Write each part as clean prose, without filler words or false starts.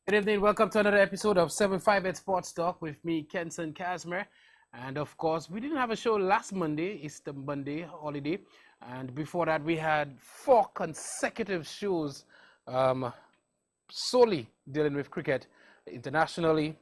Good evening. Welcome to another episode of 758 Sports Talk with me, Kenson Casimir. And of course, we didn't have a show last Monday. It's the Monday holiday. And before that, we had 4 consecutive shows solely dealing with cricket internationally,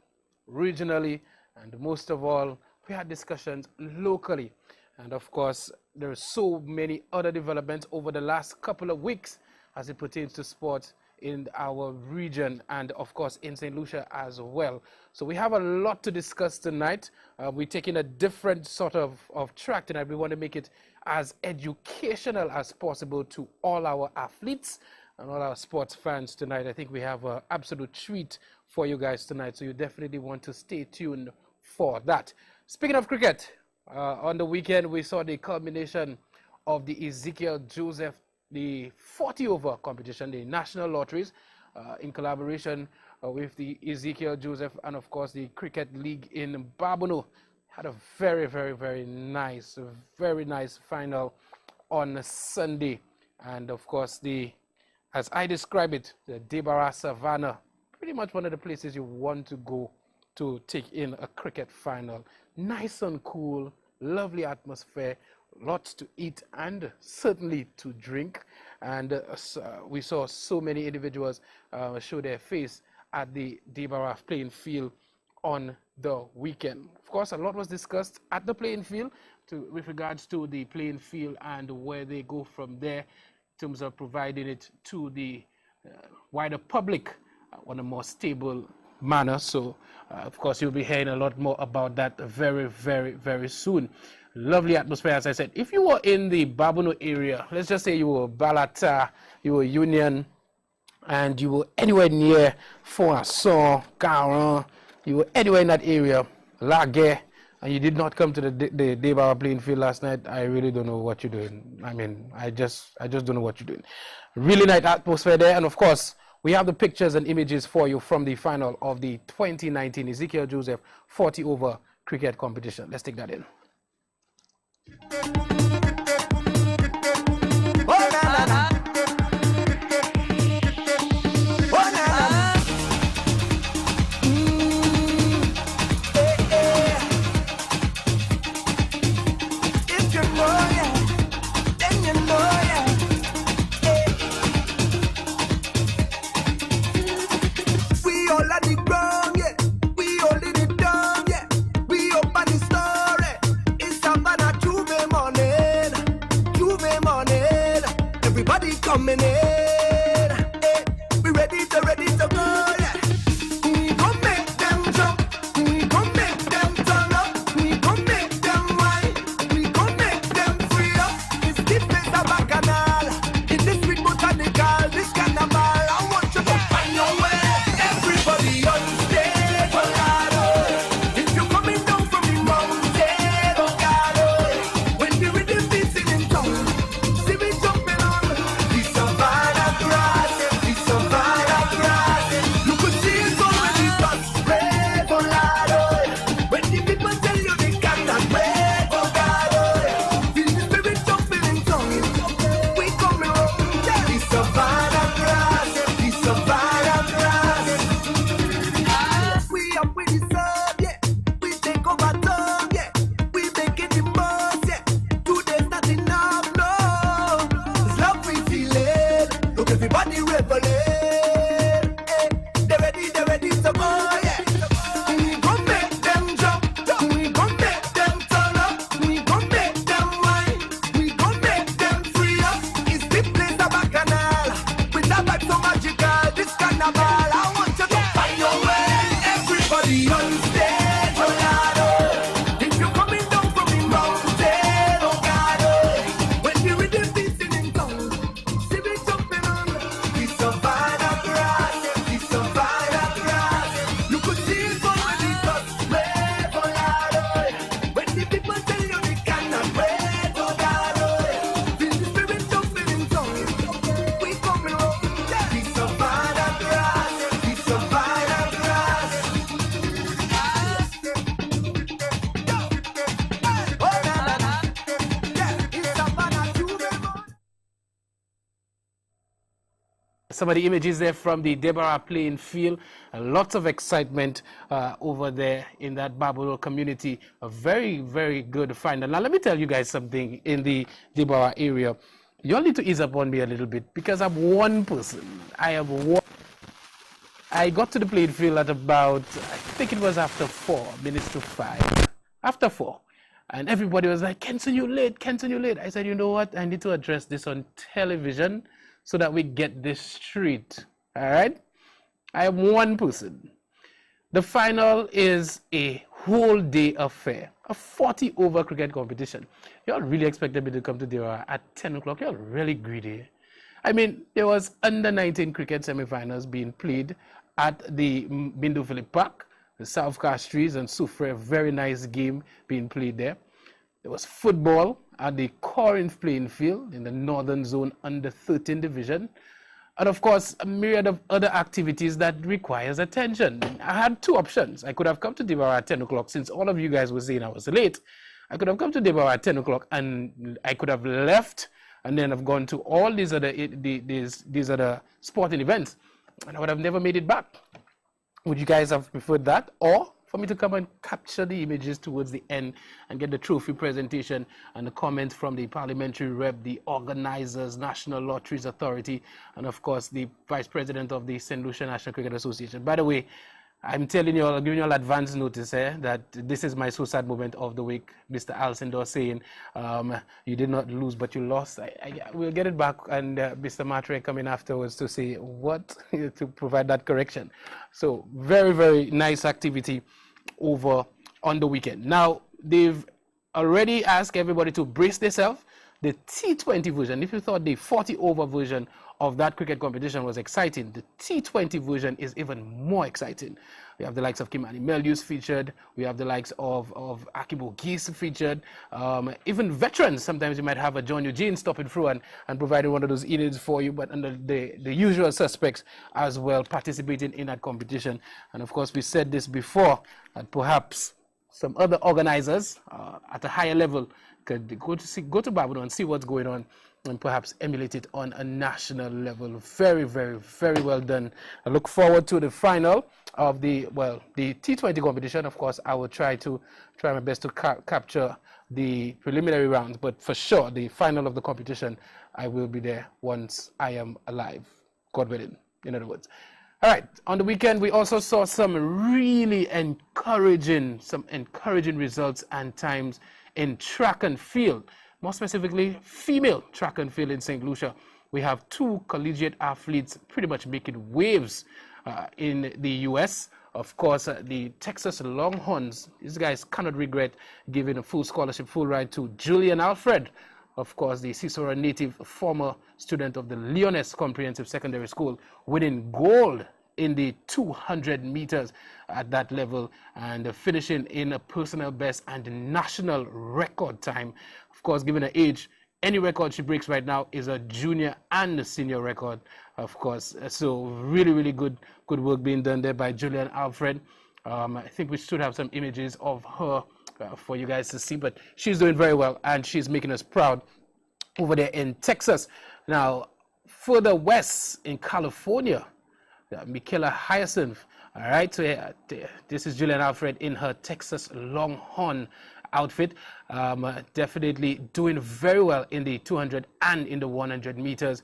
regionally, and most of all, we had discussions locally. And of course, there are so many other developments over the last couple of weeks as it pertains to sports in our region and of course in St. Lucia as well. So we have a lot to discuss tonight. We're taking a different sort of track tonight. We want to make it as educational as possible to all our athletes and all our sports fans tonight. I think we have an absolute treat for you guys tonight, so you definitely want to stay tuned for that. Speaking of cricket, on the weekend we saw the culmination of the Ezekiel Joseph, the 40-over competition, the National Lotteries, in collaboration with the Ezekiel Joseph and of course the Cricket League in Barbono. Had a very nice final on Sunday. And of course, as I describe it, the Debarra Savannah, pretty much one of the places you want to go to take in a cricket final. Nice and cool, lovely atmosphere, lots to eat and certainly to drink. And we saw so many individuals show their face at the Debarra playing field on the weekend. Of course, a lot was discussed at the playing field with regards to the playing field and where they go from there in terms of providing it to the wider public on a more stable manner. So, of course, you'll be hearing a lot more about that very soon. Lovely atmosphere, as I said. If you were in the Barbono area, let's just say you were Balata, you were Union, and you were anywhere near Foasson, Caron, you were anywhere in that area, Lague, and you did not come to the Debarra playing field last night, I really don't know what you're doing. I mean, I just don't know what you're doing. Really nice atmosphere there, and of course, we have the pictures and images for you from the final of the 2019 Ezekiel Joseph 40-over cricket competition. Let's take that in. Coming in, we ready to go, yeah. We gon' make them jump, we gon' make them turn up, we gon' make them whine, we gon' make them free up. It's the place of Bacchanal, in this sweet botanical, this carnival. I want you to find your way, everybody on stage, oh God, oh. If you're coming down from the mountain, oh God, oh. When the rhythm beats in tongue, see me jumping on the savannah. some of the images there from the Deborah playing field. Lots of excitement over there in that Barbaro community. A very, very good final. Now, let me tell you guys something in the Deborah area. You all need to ease up on me a little bit because I'm one person. I got to the playing field at about, I think it was after 4 minutes to 5. After 4. And everybody was like, Kenson, you late. Kenson, you late. I said, you know what? I need to address this on television so that we get this straight. All right? I am one person. The final is a whole day affair, a 40-over cricket competition. Y'all really expected me to come to Deborah at 10 o'clock. Y'all really greedy. I mean, there was under-19 cricket semi-finals being played at the Bindu Philip Park, the South Castries and Soufriere. Very nice game being played there. There was football at the Corinth playing field in the Northern Zone under 13 division. And of course, a myriad of other activities that requires attention. I had two options. I could have come to Deborah at 10 o'clock since all of you guys were saying I was late. I could have come to Deborah at 10 o'clock and I could have left and then have gone to all these other sporting events. And I would have never made it back. Would you guys have preferred that? Or for me to come and capture the images towards the end and get the trophy presentation and the comments from the parliamentary rep, the organizers, National Lotteries Authority, and of course the vice president of the St. Lucia National Cricket Association. By the way, I'm telling you all, giving you all advance notice that this is my so sad moment of the week. Mr. Alcindor saying, you did not lose, but you lost. We'll get it back. And Mr. Matre coming afterwards to say what, to provide that correction. So very, very nice activity over on the weekend. Now, they've already asked everybody to brace themselves. The T20 version, if you thought the 40-over version of that cricket competition was exciting, the T20 version is even more exciting. We have the likes of Kimani Melius featured. We have the likes of Akibo Geese featured. Even veterans, sometimes you might have a John Eugene stopping through and providing one of those innings for you, but under the usual suspects as well participating in that competition. And of course, we said this before, that perhaps some other organizers at a higher level could go to Barbados and see what's going on and perhaps emulate it on a national level. Very, very, very well done. I look forward to the final of the T20 competition. Of course, I will try my best to capture the preliminary rounds, but for sure, the final of the competition, I will be there once I am alive, God willing, in other words. All right, on the weekend, we also saw some really encouraging results and times in track and field, more specifically female track and field in St. Lucia. We have two collegiate athletes pretty much making waves in the U.S. Of course, the Texas Longhorns, these guys cannot regret giving a full scholarship, full ride to Julian Alfred, of course, the Cicero native, former student of the Leoness Comprehensive Secondary School, winning gold in the 200 meters at that level and finishing in a personal best and national record time. Of course, given her age, any record she breaks right now is a junior and a senior record, of course. So really, really good work being done there by Julian Alfred. I think we should have some images of her for you guys to see, but she's doing very well and she's making us proud over there in Texas. Now, further west in California, Michaela Hyacinth. All right, so this is Julian Alfred in her Texas Longhorn outfit. Definitely doing very well in the 200 and in the 100 meters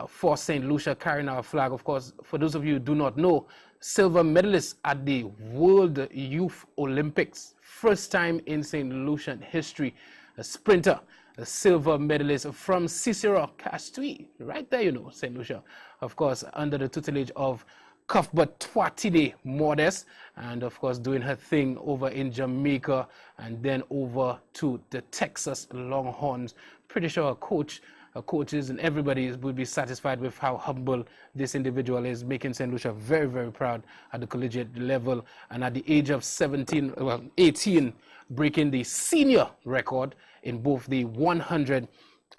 for St. Lucia, carrying our flag. Of course, for those of you who do not know, silver medalist at the World Youth Olympics. First time in St. Lucian history, a sprinter, a silver medalist from Cicero Castries, right there, you know, St. Lucia. Of course, under the tutelage of Cuthbert Twatide Modest, and of course doing her thing over in Jamaica and then over to the Texas Longhorns. Pretty sure her coaches and everybody will be satisfied with how humble this individual is, making St. Lucia very, very proud at the collegiate level, and at the age of 18, breaking the senior record in both the 100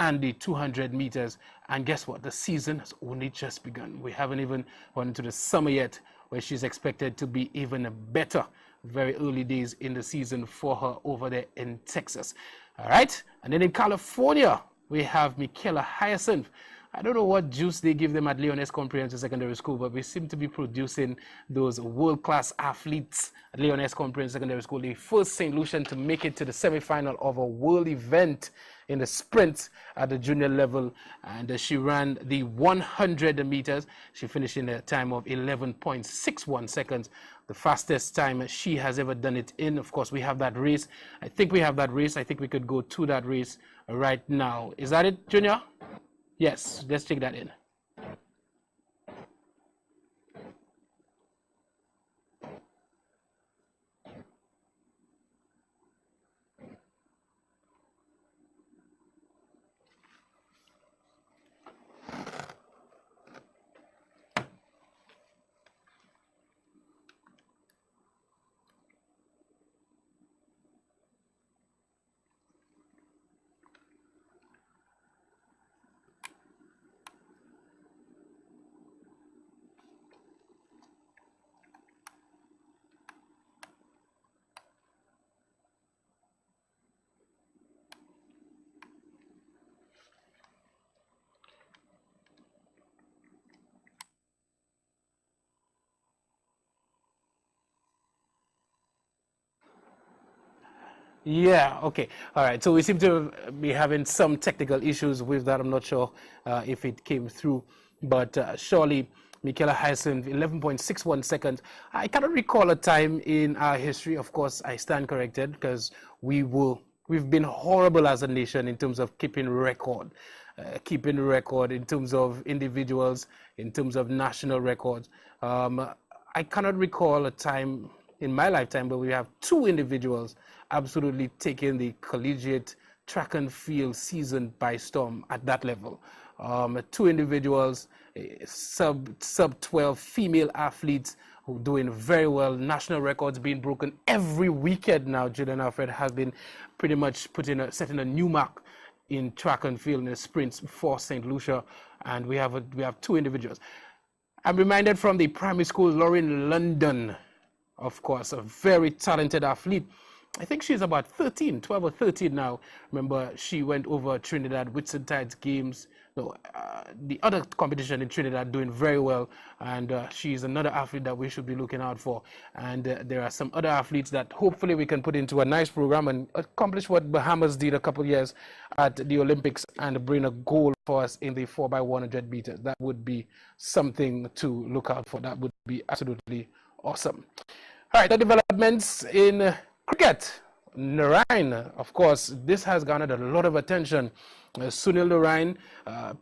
and the 200 meters. And guess what? The season has only just begun. We haven't even gone into the summer yet, where she's expected to be even better. Very early days in the season for her over there in Texas. All right. And then in California, we have Michaela Hyacinth. I don't know what juice they give them at Leoness Comprehensive Secondary School, but we seem to be producing those world-class athletes at Leoness Comprehensive Secondary School. The first St. Lucian to make it to the semi-final of a world event in the sprint at the junior level, and she ran the 100 meters. She finished in a time of 11.61 seconds, the fastest time she has ever done it in. Of course, we have that race. I think we have that race. I think we could go to that race right now. Is that it, Junior? Yes, let's take that in. Yeah, okay. All right. So we seem to be having some technical issues with that. I'm not sure if it came through, but surely Michaela Hyacinth, 11.61 seconds. I cannot recall a time in our history. Of course, I stand corrected because we've been horrible as a nation in terms of keeping record in terms of individuals, in terms of national records. I cannot recall a time in my lifetime where we have two individuals absolutely taking the collegiate track and field season by storm at that level. Two individuals, sub 12 female athletes who are doing very well, national records being broken every weekend now. Julian Alfred has been pretty much setting a new mark in track and field in the sprints for St. Lucia, and we have two individuals. I'm reminded from the primary school, Lauren London, of course, a very talented athlete. I think she's about 12 or 13 now. Remember, she went over Trinidad Whitsuntide's games, the other competition in Trinidad, doing very well, and she's another athlete that we should be looking out for. And there are some other athletes that hopefully we can put into a nice program and accomplish what Bahamas did a couple of years at the Olympics and bring a goal for us in the 4x100 meters. That would be something to look out for. That would be absolutely awesome. All right, the developments in cricket. Narain, of course, this has garnered a lot of attention. Sunil Narain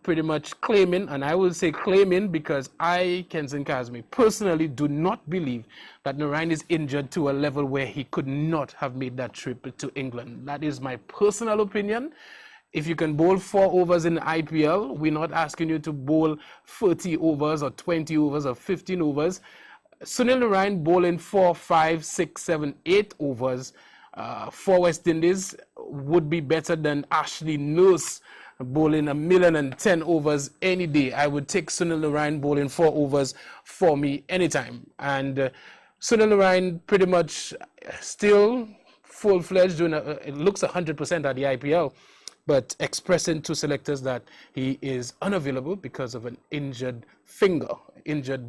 pretty much claiming, and I will say claiming because I, Kenson Kazmi, personally do not believe that Narain is injured to a level where he could not have made that trip to England. That is my personal opinion. If you can bowl 4 overs in the IPL, we're not asking you to bowl 30 overs or 20 overs or 15 overs. Sunil Narain bowling 4, 5, 6, 7, 8 overs for West Indies would be better than Ashley Nurse bowling 1,010,000 overs any day. I would take Sunil Narain bowling 4 overs for me anytime. And Sunil Narain pretty much still full-fledged, doing it looks 100% at the IPL, but expressing to selectors that he is unavailable because of an injured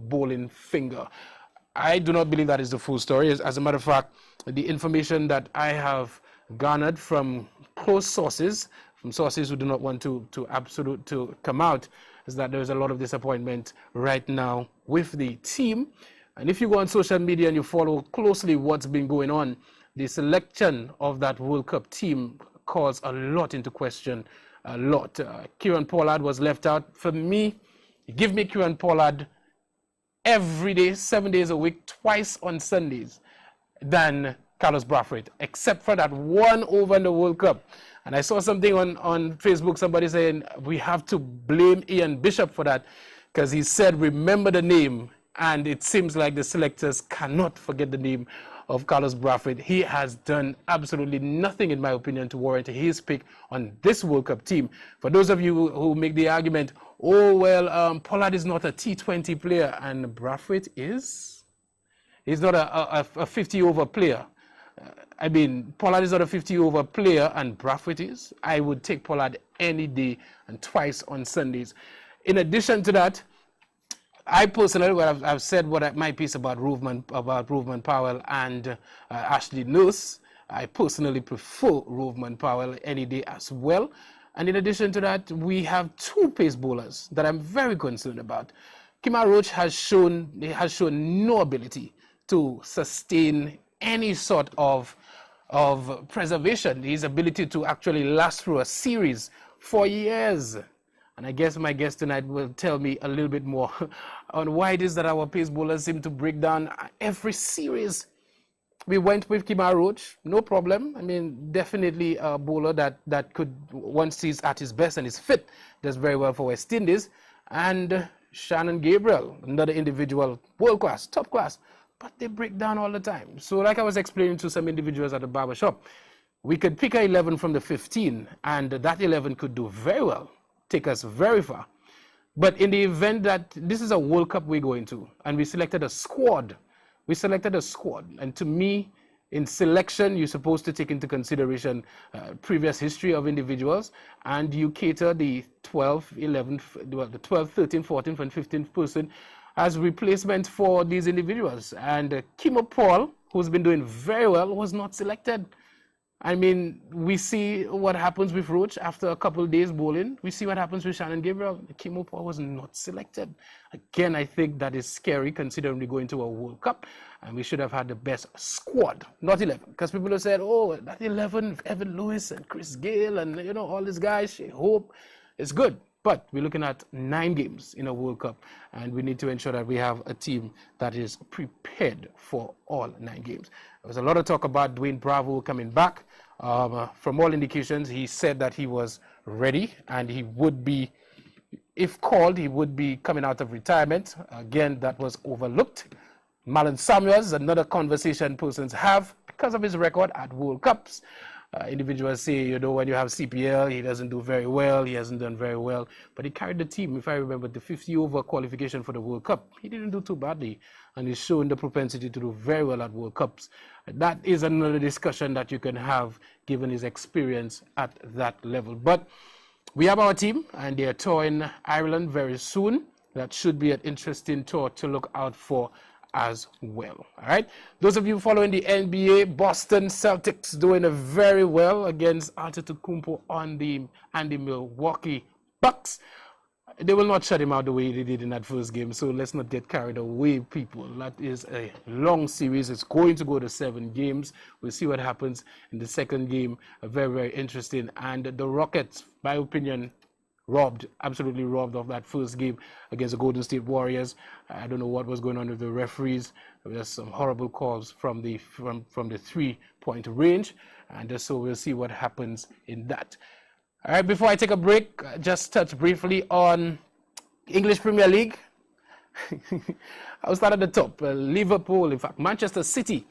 bowling finger. I do not believe that is the full story. As a matter of fact, the information that I have garnered from close sources, from sources who do not want to come out, is that there's a lot of disappointment right now with the team. And if you go on social media and you follow closely what's been going on, the selection of that World Cup team calls a lot into question, a lot. Kieran Pollard was left out. For me, give me Kieran Pollard every day, 7 days a week, twice on Sundays, than Carlos Brathwaite, except for that one over in the World Cup. And I saw something on Facebook, somebody saying we have to blame Ian Bishop for that because he said, remember the name. And it seems like the selectors cannot forget the name of Carlos Brathwaite. He has done absolutely nothing, in my opinion, to warrant his pick on this World Cup team. For those of you who make the argument, oh, well, Pollard is not a T20 player, and Brathwaite is? He's not a 50-over player. I mean, Pollard is not a 50-over player, and Brathwaite is. I would take Pollard any day and twice on Sundays. In addition to that, I personally, well, I've said my piece about Rovman Powell and Ashley Nurse. I personally prefer Rovman Powell any day as well. And in addition to that, we have two pace bowlers that I'm very concerned about. Kemar Roach has shown no ability to sustain any sort of preservation, his ability to actually last through a series for years. And I guess my guest tonight will tell me a little bit more on why it is that our pace bowlers seem to break down every series. We went with Kemar Roach, no problem. I mean, definitely a bowler that could, once he's at his best and is fit, does very well for West Indies. And Shannon Gabriel, another individual, world class, top class, but they break down all the time. So like I was explaining to some individuals at the barber shop, we could pick a 11 from the 15, and that 11 could do very well, take us very far. But in the event that this is a World Cup we're going to, and we selected a squad, and to me, in selection, you're supposed to take into consideration previous history of individuals, and you cater the 12, 11, the 12, 13, 14, and 15th person as replacement for these individuals. And Kemo Paul, who's been doing very well, was not selected. I mean, we see what happens with Roach after a couple of days bowling. We see what happens with Shannon Gabriel. Kemo Paul was not selected. Again, I think that is scary considering we go into a World Cup and we should have had the best squad, not 11. Because people have said, oh, that 11, Evan Lewis and Chris Gayle and, you know, all these guys, Shea Hope, it's good. But we're looking at 9 games in a World Cup, and we need to ensure that we have a team that is prepared for all 9 games. There was a lot of talk about Dwayne Bravo coming back. From all indications, he said that he was ready, and he would be, if called, he would be coming out of retirement. Again, that was overlooked. Marlon Samuels, another conversation persons have because of his record at World Cups. Individuals say, you know, when you have CPL, he doesn't do very well. He hasn't done very well. But he carried the team, if I remember, the 50-over qualification for the World Cup. He didn't do too badly. And he's shown the propensity to do very well at World Cups. That is another discussion that you can have given his experience at that level. But we have our team, and they're touring Ireland very soon. That should be an interesting tour to look out for as well. All right, those of you following the NBA, Boston Celtics doing very well against Antetokounmpo and the Milwaukee Bucks. They will not shut him out the way they did in that first game, so let's not get carried away, people. That is a long series. It's going to go to 7 games. We'll see what happens in the second game. Very, very interesting. And the Rockets, my opinion, absolutely robbed of that first game against the Golden State Warriors. I don't know what was going on with the referees. There were some horrible calls from the 3-point range, and so we'll see what happens in that. All right, before I take a break, just touch briefly on English Premier League. I'll start at the top. Liverpool, in fact, Manchester City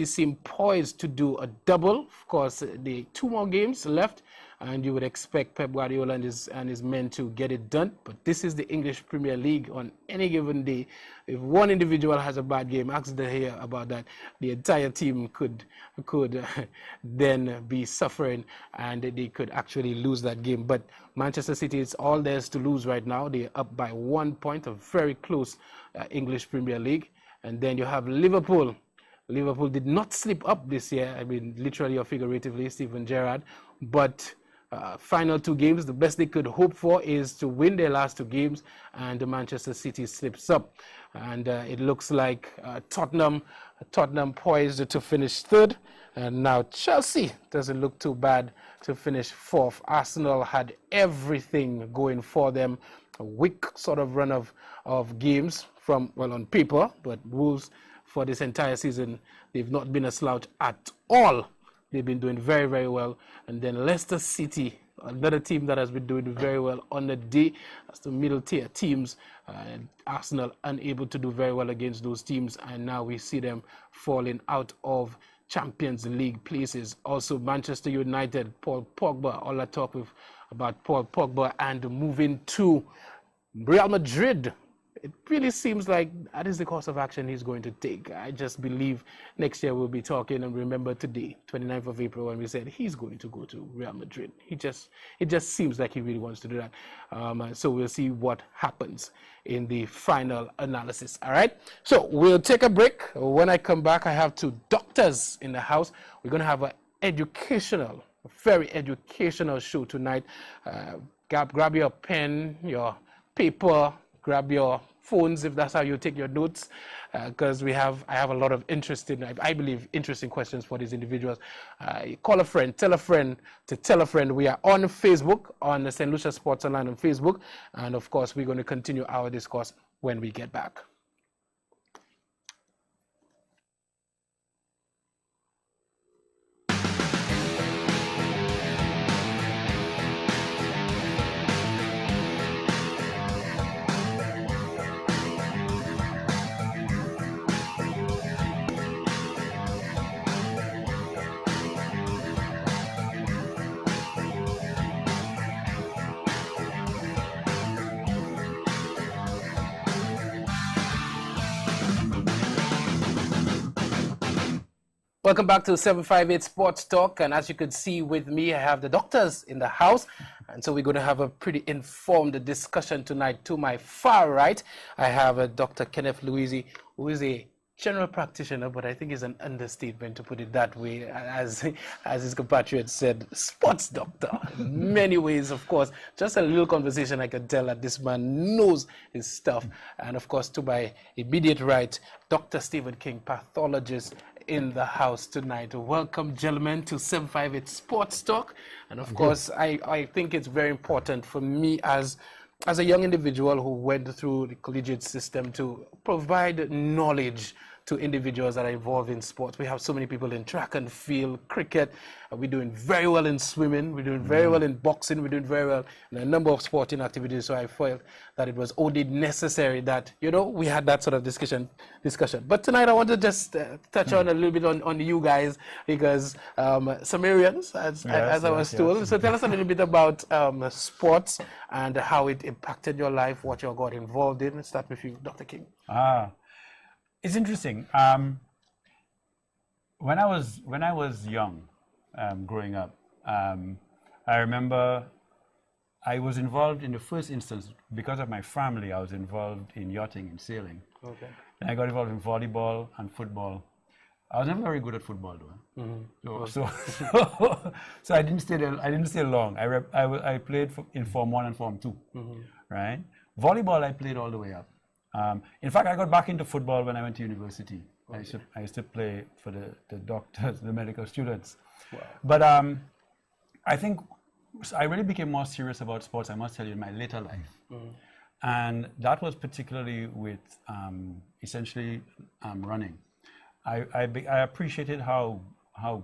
seem poised to do a double. Of course, the 2 more games left, and you would expect Pep Guardiola and his men to get it done. But this is the English Premier League. On any given day, if one individual has a bad game, ask De Gea about that. The entire team could then be suffering, and they could actually lose that game. But Manchester City, it's all theirs to lose right now. They're up by 1 point, a very close English Premier League. And then you have Liverpool. Liverpool did not slip up this year. I mean, literally or figuratively, Steven Gerrard. But final 2 games, the best they could hope for is to win their last 2 games, and Manchester City slips up. And it looks like Tottenham poised to finish 3rd. And now Chelsea doesn't look too bad to finish 4th. Arsenal had everything going for them. A weak sort of run of games from, well, on paper, but Wolves for this entire season, they've not been a slouch at all. They've been doing very, very well. And then Leicester City, another team that has been doing very well on the day. That's the middle tier teams. Arsenal unable to do very well against those teams. And now we see them falling out of Champions League places. Also, Manchester United, Paul Pogba, all that talk about Paul Pogba and moving to Real Madrid. it really seems like that is the course of action he's going to take. I just believe next year we'll be talking, and remember today, 29th of April, when we said he's going to go to Real Madrid. It just seems like he really wants to do that. So we'll see what happens in the final analysis. All right. So we'll take a break. When I come back, I have two doctors in the house. We're going to have a very educational show tonight. Grab your pen, your paper, grab your phones if that's how you take your notes, because I have a lot of I believe interesting questions for these individuals. Call a friend, tell a friend to tell a friend. We are on Facebook, on the St. Lucia Sports Online on Facebook, and of course we're going to continue our discourse when we get back. Welcome back to 758 Sports Talk, and as you can see with me, I have the doctors in the house, and so we're going to have a pretty informed discussion tonight. To my far right, I have Dr. Kenneth Louisi, who is a general practitioner, but I think it's an understatement to put it that way, as his compatriot said, sports doctor. In many ways, of course, just a little conversation, I can tell that this man knows his stuff. And of course, to my immediate right, Dr. Stephen King, pathologist, in the house tonight. Welcome, gentlemen, to 758 Sports Talk. And of course, I think it's very important for me as a young individual who went through the collegiate system to provide knowledge to individuals that are involved in sports. We have so many people in track and field, cricket. We're doing very well in swimming. We're doing very well in boxing. We're doing very well in a number of sporting activities. So I felt that it was only necessary that, we had that sort of discussion. But tonight I want to just touch on a little bit on you guys, because Sumerians, as I was told. Yes. So tell us a little bit about sports and how it impacted your life, what you got involved in. Let's start with you, Dr. King. It's interesting. When I was young, growing up, I remember I was involved in the first instance because of my family. I was involved in yachting and sailing. Okay. And I got involved in volleyball and football. I was never very good at football, though. Mm-hmm. So I didn't stay there. I didn't stay long. I played in Form 1 and Form 2, right? Volleyball I played all the way up. In fact, I got back into football when I went to university. Okay. I used to play for the doctors, the medical students. Wow. But I think I really became more serious about sports, I must tell you, in my later life. And that was particularly with essentially running. I appreciated how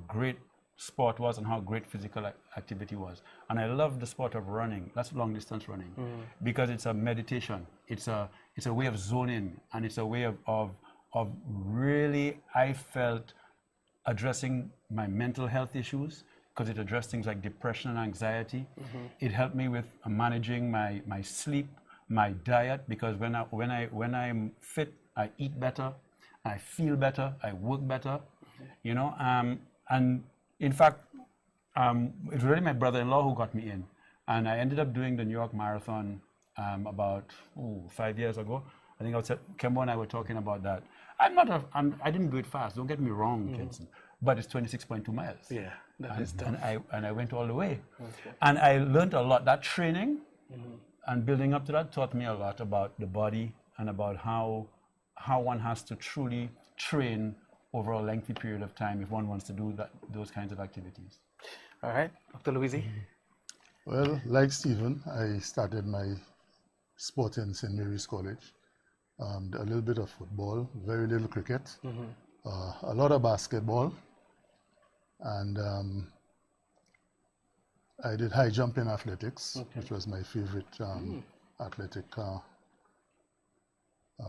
great sport was and how great physical activity was. And I love the sport of running. That's long distance running, because it's a meditation. It's a way of zoning, and it's a way of really, I felt, addressing my mental health issues, because it addressed things like depression and anxiety. It helped me with managing my sleep, my diet, because when I'm fit, I eat better, I feel better, I work better, and in fact, it was really my brother-in-law who got me in, and I ended up doing the New York Marathon about 5 years ago. I think Kembo and I were talking about that. I didn't do it fast. Don't get me wrong, Kenson, but it's 26.2 miles. Yeah, that is tough. And I went all the way, okay. And I learned a lot. That training and building up to that taught me a lot about the body and about how one has to truly train over a lengthy period of time if one wants to do those kinds of activities. All right, Dr. Louisi. Well, like Stephen, I started my sport in St. Mary's College. A little bit of football, very little cricket, a lot of basketball, and I did high jump in athletics, which was my favorite athletic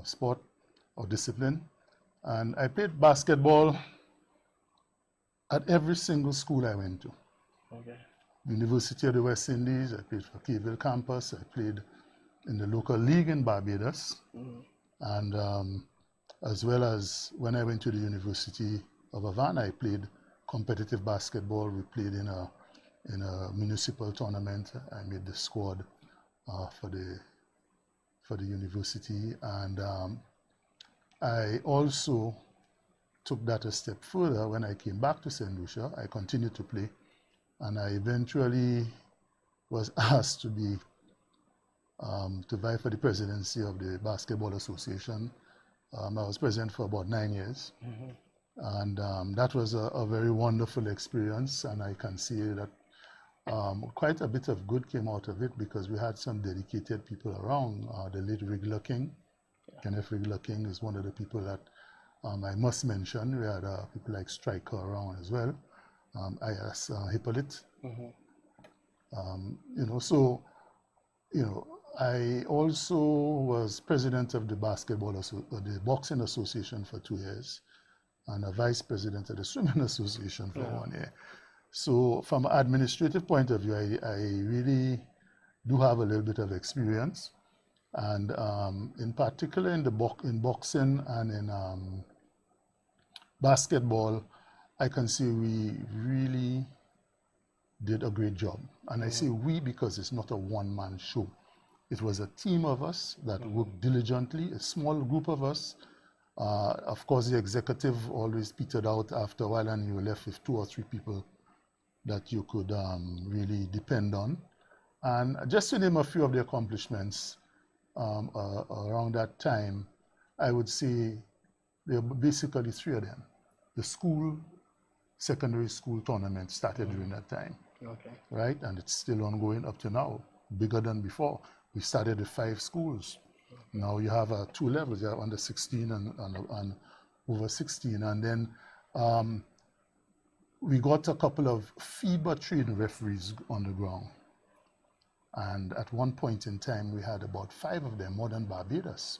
sport or discipline. And I played basketball at every single school I went to. Okay. University of the West Indies, I played for Cavell campus, I played in the local league in Barbados, and as well as when I went to the University of Havana, I played competitive basketball. We played in a municipal tournament. I made the squad for the university, and I also took that a step further. When I came back to St. Lucia, I continued to play, and I eventually was asked to be to vie for the presidency of the Basketball Association. I was president for about 9 years, and that was a very wonderful experience, and I can see that quite a bit of good came out of it because we had some dedicated people around. The late Wriggler King, Kenneth Wriggler King is one of the people that I must mention. We had people like Stryker around as well. I.S. Hippolyte. I also was president of the the Boxing Association for 2 years, and a vice president of the Swimming Association for 1 year. So from an administrative point of view, I really do have a little bit of experience, and in particular in boxing and in basketball, I can say we really did a great job. And I say we because it's not a one-man show. It was a team of us that worked diligently, a small group of us. Of course, the executive always petered out after a while, and you were left with 2 or 3 people that you could really depend on. And just to name a few of the accomplishments around that time, I would say there were basically 3 of them. The secondary school tournament started during that time, right? And it's still ongoing up to now, bigger than before. We started with 5 schools. Now you have 2 levels, you have under 16 and over 16. And then we got a couple of FIBA trained referees on the ground. And at one point in time, we had about 5 of them, more than Barbados,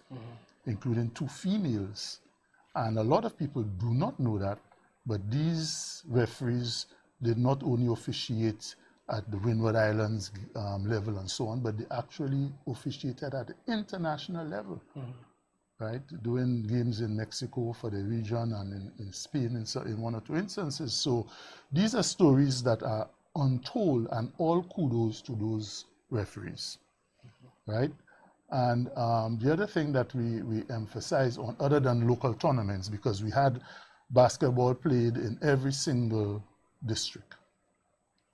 including 2 females. And a lot of people do not know that, but these referees did not only officiate at the Windward Islands level and so on, but they actually officiated at the international level, right? Doing games in Mexico for the region and in Spain in 1 or 2 instances. So these are stories that are untold, and all kudos to those referees, right? And the other thing that we emphasize on, other than local tournaments, because we had basketball played in every single district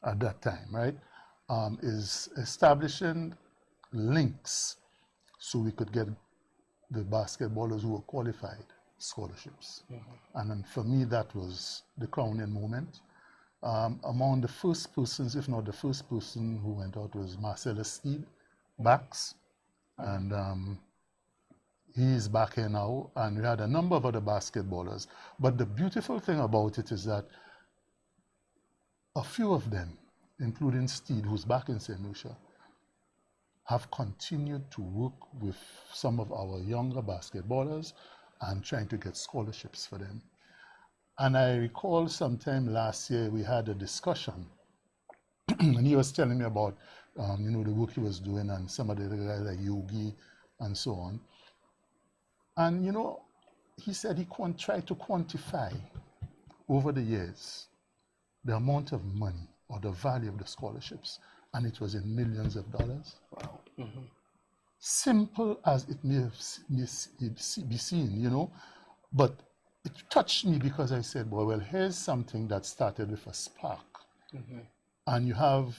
at that time, right, is establishing links so we could get the basketballers who were qualified scholarships. And then for me, that was the crowning moment. Among the first persons, if not the first person who went out, was Marcellus Steed, Bax, and he's back here now, and we had a number of other basketballers. But the beautiful thing about it is that a few of them, including Steed, who's back in St. Lucia, have continued to work with some of our younger basketballers and trying to get scholarships for them. And I recall sometime last year we had a discussion, and he was telling me about the work he was doing and some of the other guys like Yogi and so on. And he said he tried to quantify over the years the amount of money or the value of the scholarships, and it was in millions of dollars. Wow. Simple as it may be seen, but it touched me because I said, well, here's something that started with a spark. And you have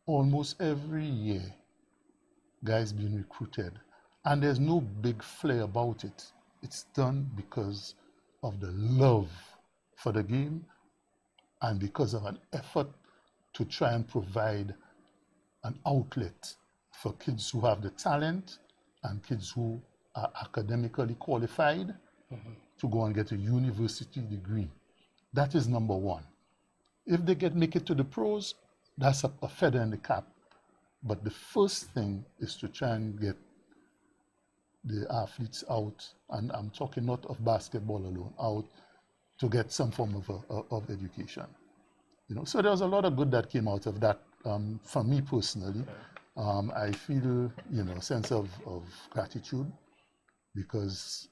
almost every year guys being recruited, and there's no big flair about it. It's done because of the love for the game and because of an effort to try and provide an outlet for kids who have the talent and kids who are academically qualified to go and get a university degree. That is number one. If they make it to the pros, that's a feather in the cap. But the first thing is to try and get the athletes out, and I'm talking not of basketball alone, out to get some form of education. So there was a lot of good that came out of that for me personally. I feel, a sense of gratitude because,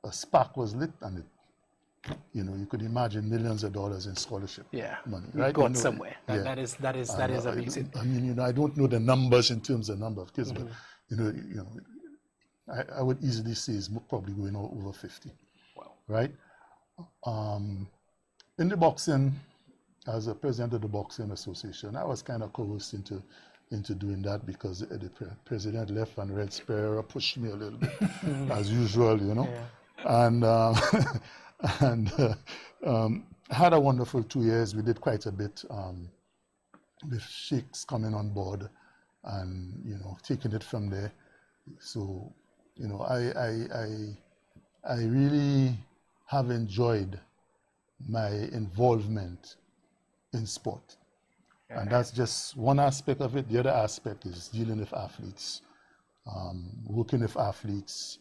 a spark was lit and it, you could imagine millions of dollars in scholarship money, right? Got somewhere. That is amazing. I mean, I don't know the numbers in terms of number of kids, but I would easily say it's probably going over 50. Wow. Right? In the boxing, as a president of the Boxing Association, I was kind of coerced into doing that because the president left and Red Sparrow pushed me a little bit, as usual, And had a wonderful 2 years. We did quite a bit with Sheikhs coming on board and, taking it from there. So, I really have enjoyed my involvement in sport. And that's just one aspect of it. The other aspect is dealing with athletes, working with athletes,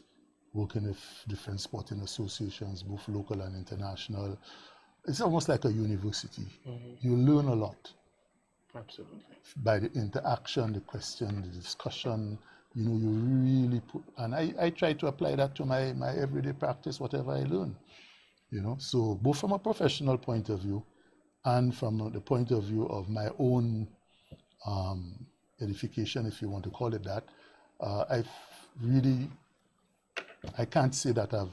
working with different sporting associations, both local and international. It's almost like a university. You learn a lot. Absolutely. By the interaction, the question, the discussion, you really put, and I try to apply that to my everyday practice, whatever I learn. So both from a professional point of view and from the point of view of my own edification, if you want to call it that, I can't say that I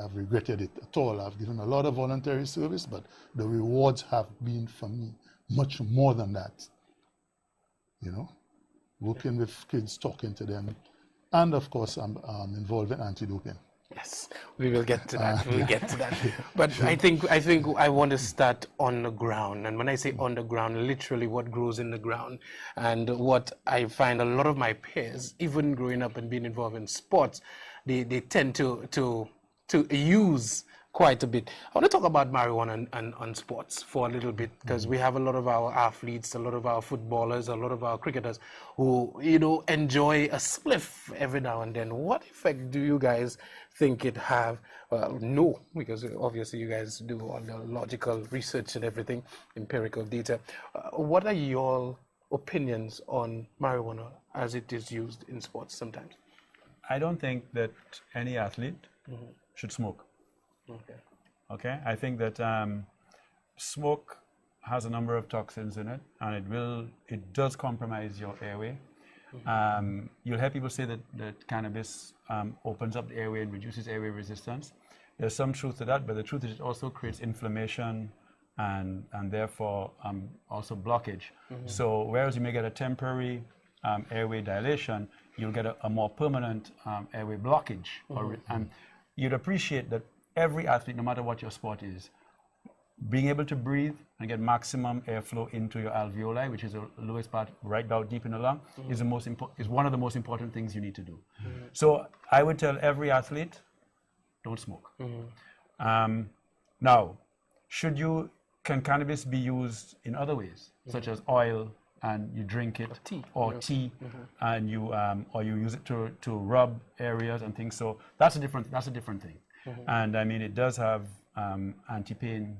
have regretted it at all. I've given a lot of voluntary service, but the rewards have been for me much more than that. Working with kids, talking to them, and of course I'm involved in anti-doping. Yes, we will get to that. We'll get to that. But I think I want to start on the ground. And when I say on the ground, literally what grows in the ground. And what I find a lot of my peers, even growing up and being involved in sports, they tend to use quite a bit. I want to talk about marijuana and sports for a little bit, because we have a lot of our athletes, a lot of our footballers, a lot of our cricketers who, enjoy a spliff every now and then. What effect do you guys think it have? Well, no, because obviously you guys do all the logical research and everything, empirical data. What are your opinions on marijuana as it is used in sports sometimes? I don't think that any athlete should smoke. Okay. I think that smoke has a number of toxins in it, and it does compromise your airway. You'll hear people say that cannabis opens up the airway and reduces airway resistance. There's some truth to that, but the truth is it also creates inflammation and therefore also blockage. So whereas you may get a temporary airway dilation, you'll get a more permanent airway blockage. And you'd appreciate that every athlete, no matter what your sport is, being able to breathe and get maximum airflow into your alveoli, which is the lowest part, right down deep in the lung, is one of the most important things you need to do. So I would tell every athlete, don't smoke. Now, can cannabis be used in other ways, such as oil, and you drink it, or tea, and you use it to rub areas and things? So that's a different thing. And I mean, it does have anti-pain,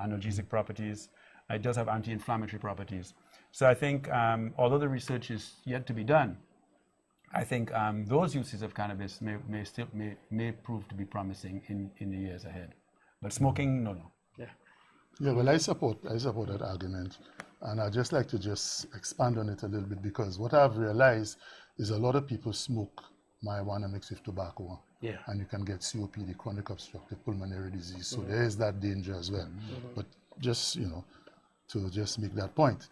analgesic properties. It does have anti-inflammatory properties. So I think, although the research is yet to be done, I think those uses of cannabis may prove to be promising in the years ahead. But smoking, no. Yeah, well, I support that argument, and I'd just like to expand on it a little bit, because what I've realized is a lot of people smoke marijuana mixed with tobacco. Yeah. And you can get COPD, chronic obstructive pulmonary disease. So there is that danger as well. But just, to just make that point.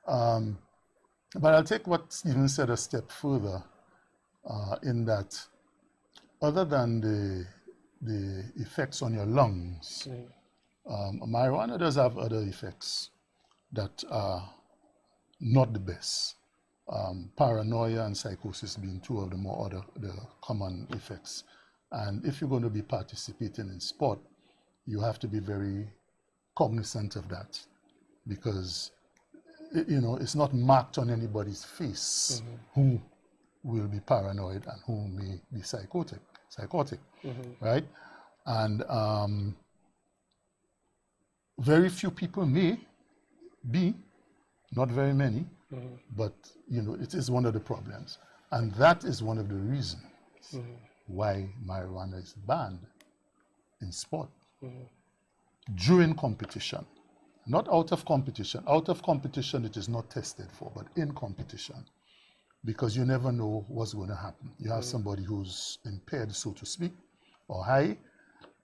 But I'll take what Stephen said a step further, in that other than the effects on your lungs, marijuana does have other effects that are not the best. Paranoia and psychosis being two of the common effects. And if you're going to be participating in sport, you have to be very cognizant of that, because it's not marked on anybody's face who will be paranoid and who may be psychotic, right? And very few people may be, not very many, but you know, it is one of the problems, and that is one of the reasons why marijuana is banned in sport during competition, not out of competition. Out of competition, it is not tested for, but in competition, because you never know what's going to happen. You have somebody who's impaired, so to speak, or high,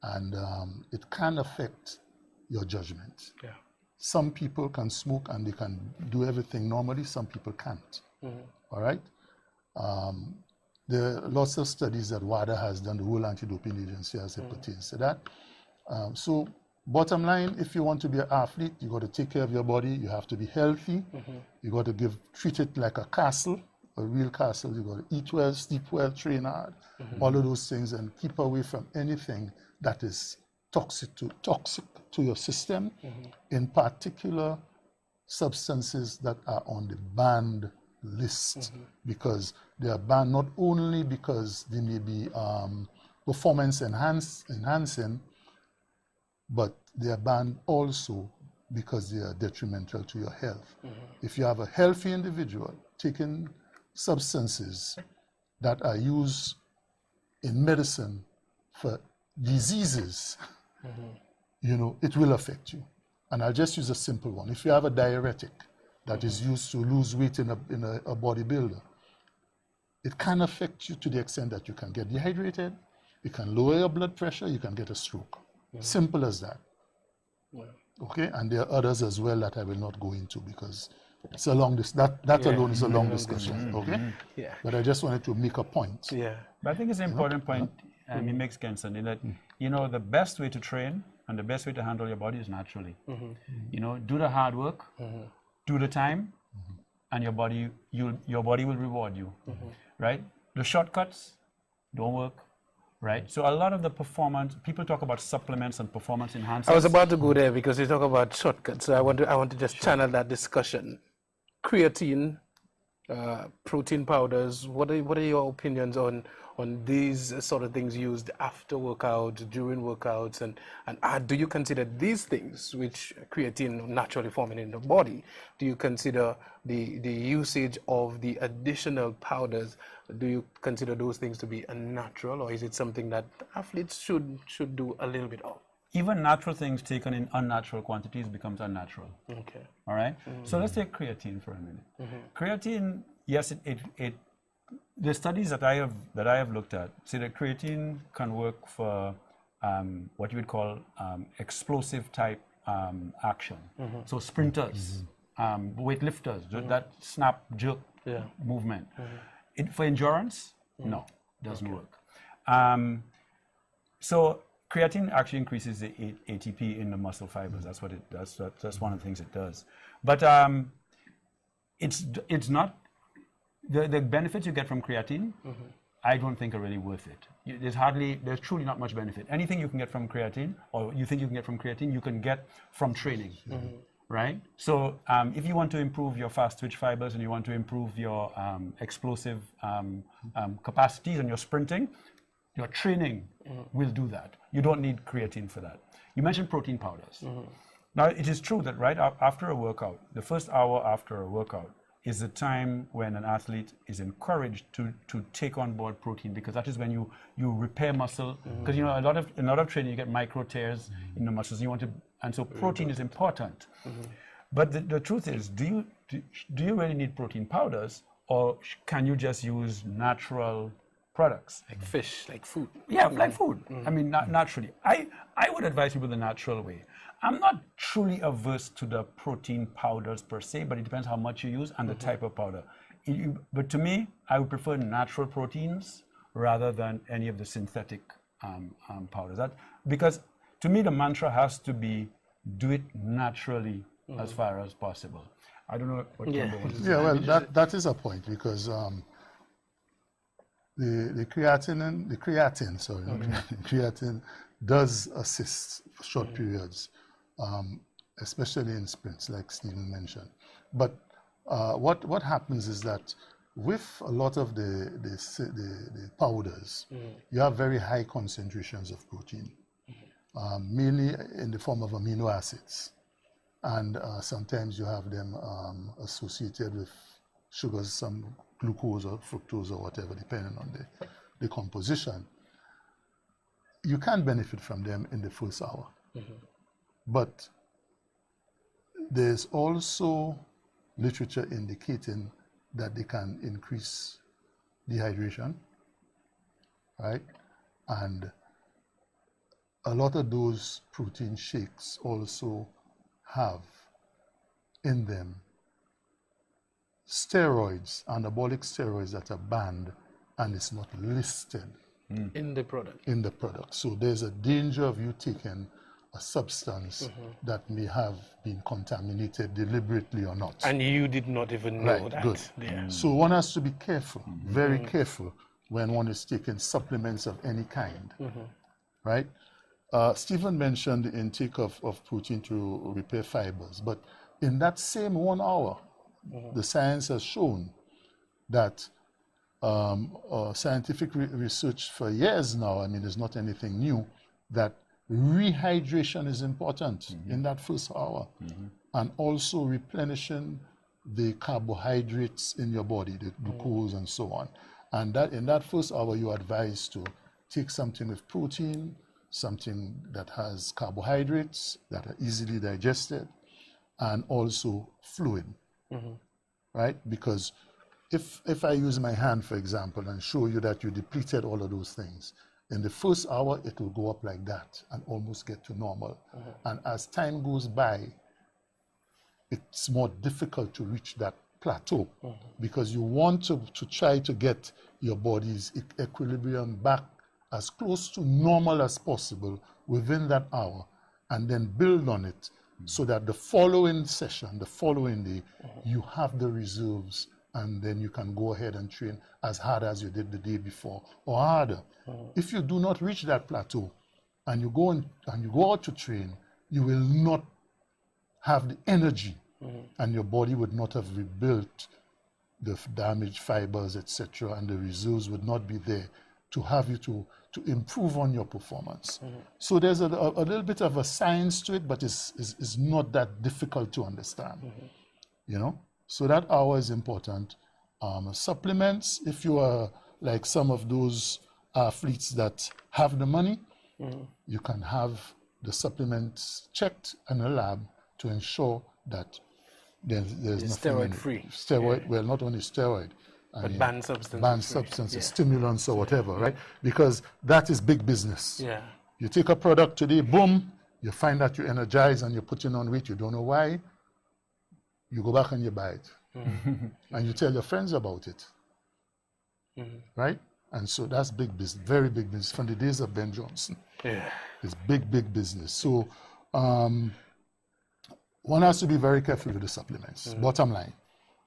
and it can affect your judgment. Yeah. Some people can smoke and they can do everything normally. Some people can't. All right. There are lots of studies that WADA has done, the World Anti-Doping Agency, as it pertains to that. So bottom line, if you want to be an athlete, you got to take care of your body. You have to be healthy. You got to treat it like a castle, a real castle. You got to eat well, sleep well, train hard, all of those things, and keep away from anything that is toxic to your system, in particular substances that are on the banned list, because they are banned not only because they may be performance enhancing, but they are banned also because they are detrimental to your health. If you have a healthy individual taking substances that are used in medicine for diseases, you know, it will affect you. And I'll just use a simple one. If you have a diuretic that is used to lose weight in a bodybuilder, it can affect you to the extent that you can get dehydrated, it can lower your blood pressure, you can get a stroke. Simple as that. Okay, and there are others as well that I will not go into because it's a long that alone is a long discussion. Okay, Yeah. but I just wanted to make a point. Yeah. But I think it's an important point, he makes, Kenson, in that, you know, the best way to train and the best way to handle your body is naturally. You know, do the hard work, do the time, and your body will reward you, right? The shortcuts don't work, right? So a lot of the performance, people talk about supplements and performance enhancers. I was about to go there because you talk about shortcuts. So I want to just channel that discussion. Creatine, protein powders. What are your opinions on these sort of things used after workouts, during workouts, and do you consider these things, which creatine naturally forming in the body, do you consider the usage of the additional powders? Do you consider those things to be unnatural, or is it something that athletes should do a little bit of? Even natural things taken in unnatural quantities becomes unnatural. Okay. All right. So let's take creatine for a minute. Creatine, yes, the studies that I have looked at say that creatine can work for what you would call explosive type action. So sprinters, weightlifters, that snap jerk movement. For endurance, no, doesn't work. So creatine actually increases the ATP in the muscle fibers. That's what it does. That's one of the things it does. But it's not the benefits you get from creatine. I don't think are really worth it. There's truly not much benefit. Anything you can get from creatine, or you think you can get from creatine, you can get from training. Right? So if you want to improve your fast twitch fibers and you want to improve your explosive capacities and your sprinting, your training will do that. You don't need creatine for that. You mentioned protein powders. Now, it is true that right after a workout, the first hour after a workout is the time when an athlete is encouraged to take on board protein, because that is when you repair muscle. Because you know a lot of training you get micro tears in the muscles. And so protein is important. But the truth is, do you really need protein powders, or can you just use natural products Like fish, like food? Yeah, like food. I mean, naturally. I would advise people the natural way. I'm not truly averse to the protein powders per se, but it depends how much you use and the type of powder. But to me, I would prefer natural proteins rather than any of the synthetic powders. Because to me, the mantra has to be, do it naturally as far as possible. I don't know what Kimber wants to say. Yeah, well, that is a point, because the creatine does assist for short periods, especially in sprints, like Stephen mentioned. But what happens is that with a lot of the powders, you have very high concentrations of protein, mainly in the form of amino acids. and sometimes you have them associated with sugars, some glucose or fructose or whatever, depending on the composition. You can benefit from them in the first hour. But there's also literature indicating that they can increase dehydration, right? And a lot of those protein shakes also have in them steroids, anabolic steroids that are banned and it's not listed in the product. in the product. So there's a danger of you taking a substance that may have been contaminated deliberately or not. And you did not even know Right, that. good. Yeah. So one has to be careful, very careful, when one is taking supplements of any kind, right? Stephen mentioned the intake of protein to repair fibers, but in that same 1 hour, the science has shown that scientific research for years now, I mean, there's not anything new, that rehydration is important in that first hour, and also replenishing the carbohydrates in your body, the glucose and so on. And that in that first hour, you're advised to take something with protein, something that has carbohydrates that are easily digested, and also fluid, right? Because if I use my hand, for example, and show you that you depleted all of those things, in the first hour, it will go up like that and almost get to normal. And as time goes by, it's more difficult to reach that plateau because you want to try to get your body's equilibrium back as close to normal as possible within that hour and then build on it so that the following session, the following day, you have the reserves and then you can go ahead and train as hard as you did the day before or harder. If you do not reach that plateau and you go out to train, you will not have the energy and your body would not have rebuilt the damaged fibers, etc., and the reserves would not be there to have you to improve on your performance. So there's a little bit of a science to it, but it's not that difficult to understand, you know? So that hour is important. Supplements, if you are like some of those athletes that have the money, you can have the supplements checked in a lab to ensure that there's nothing in it. Steroid-free. Steroid, well, not only steroid. But banned substances. Banned substances, stimulants or whatever, right? Because that is big business. Yeah. You take a product today, boom, you find that you're energized and you're putting on weight, you don't know why, you go back and you buy it. And you tell your friends about it. Right? And so that's big business, very big business. From the days of Ben Johnson. Yeah. It's big, big business. So one has to be very careful with the supplements, bottom line.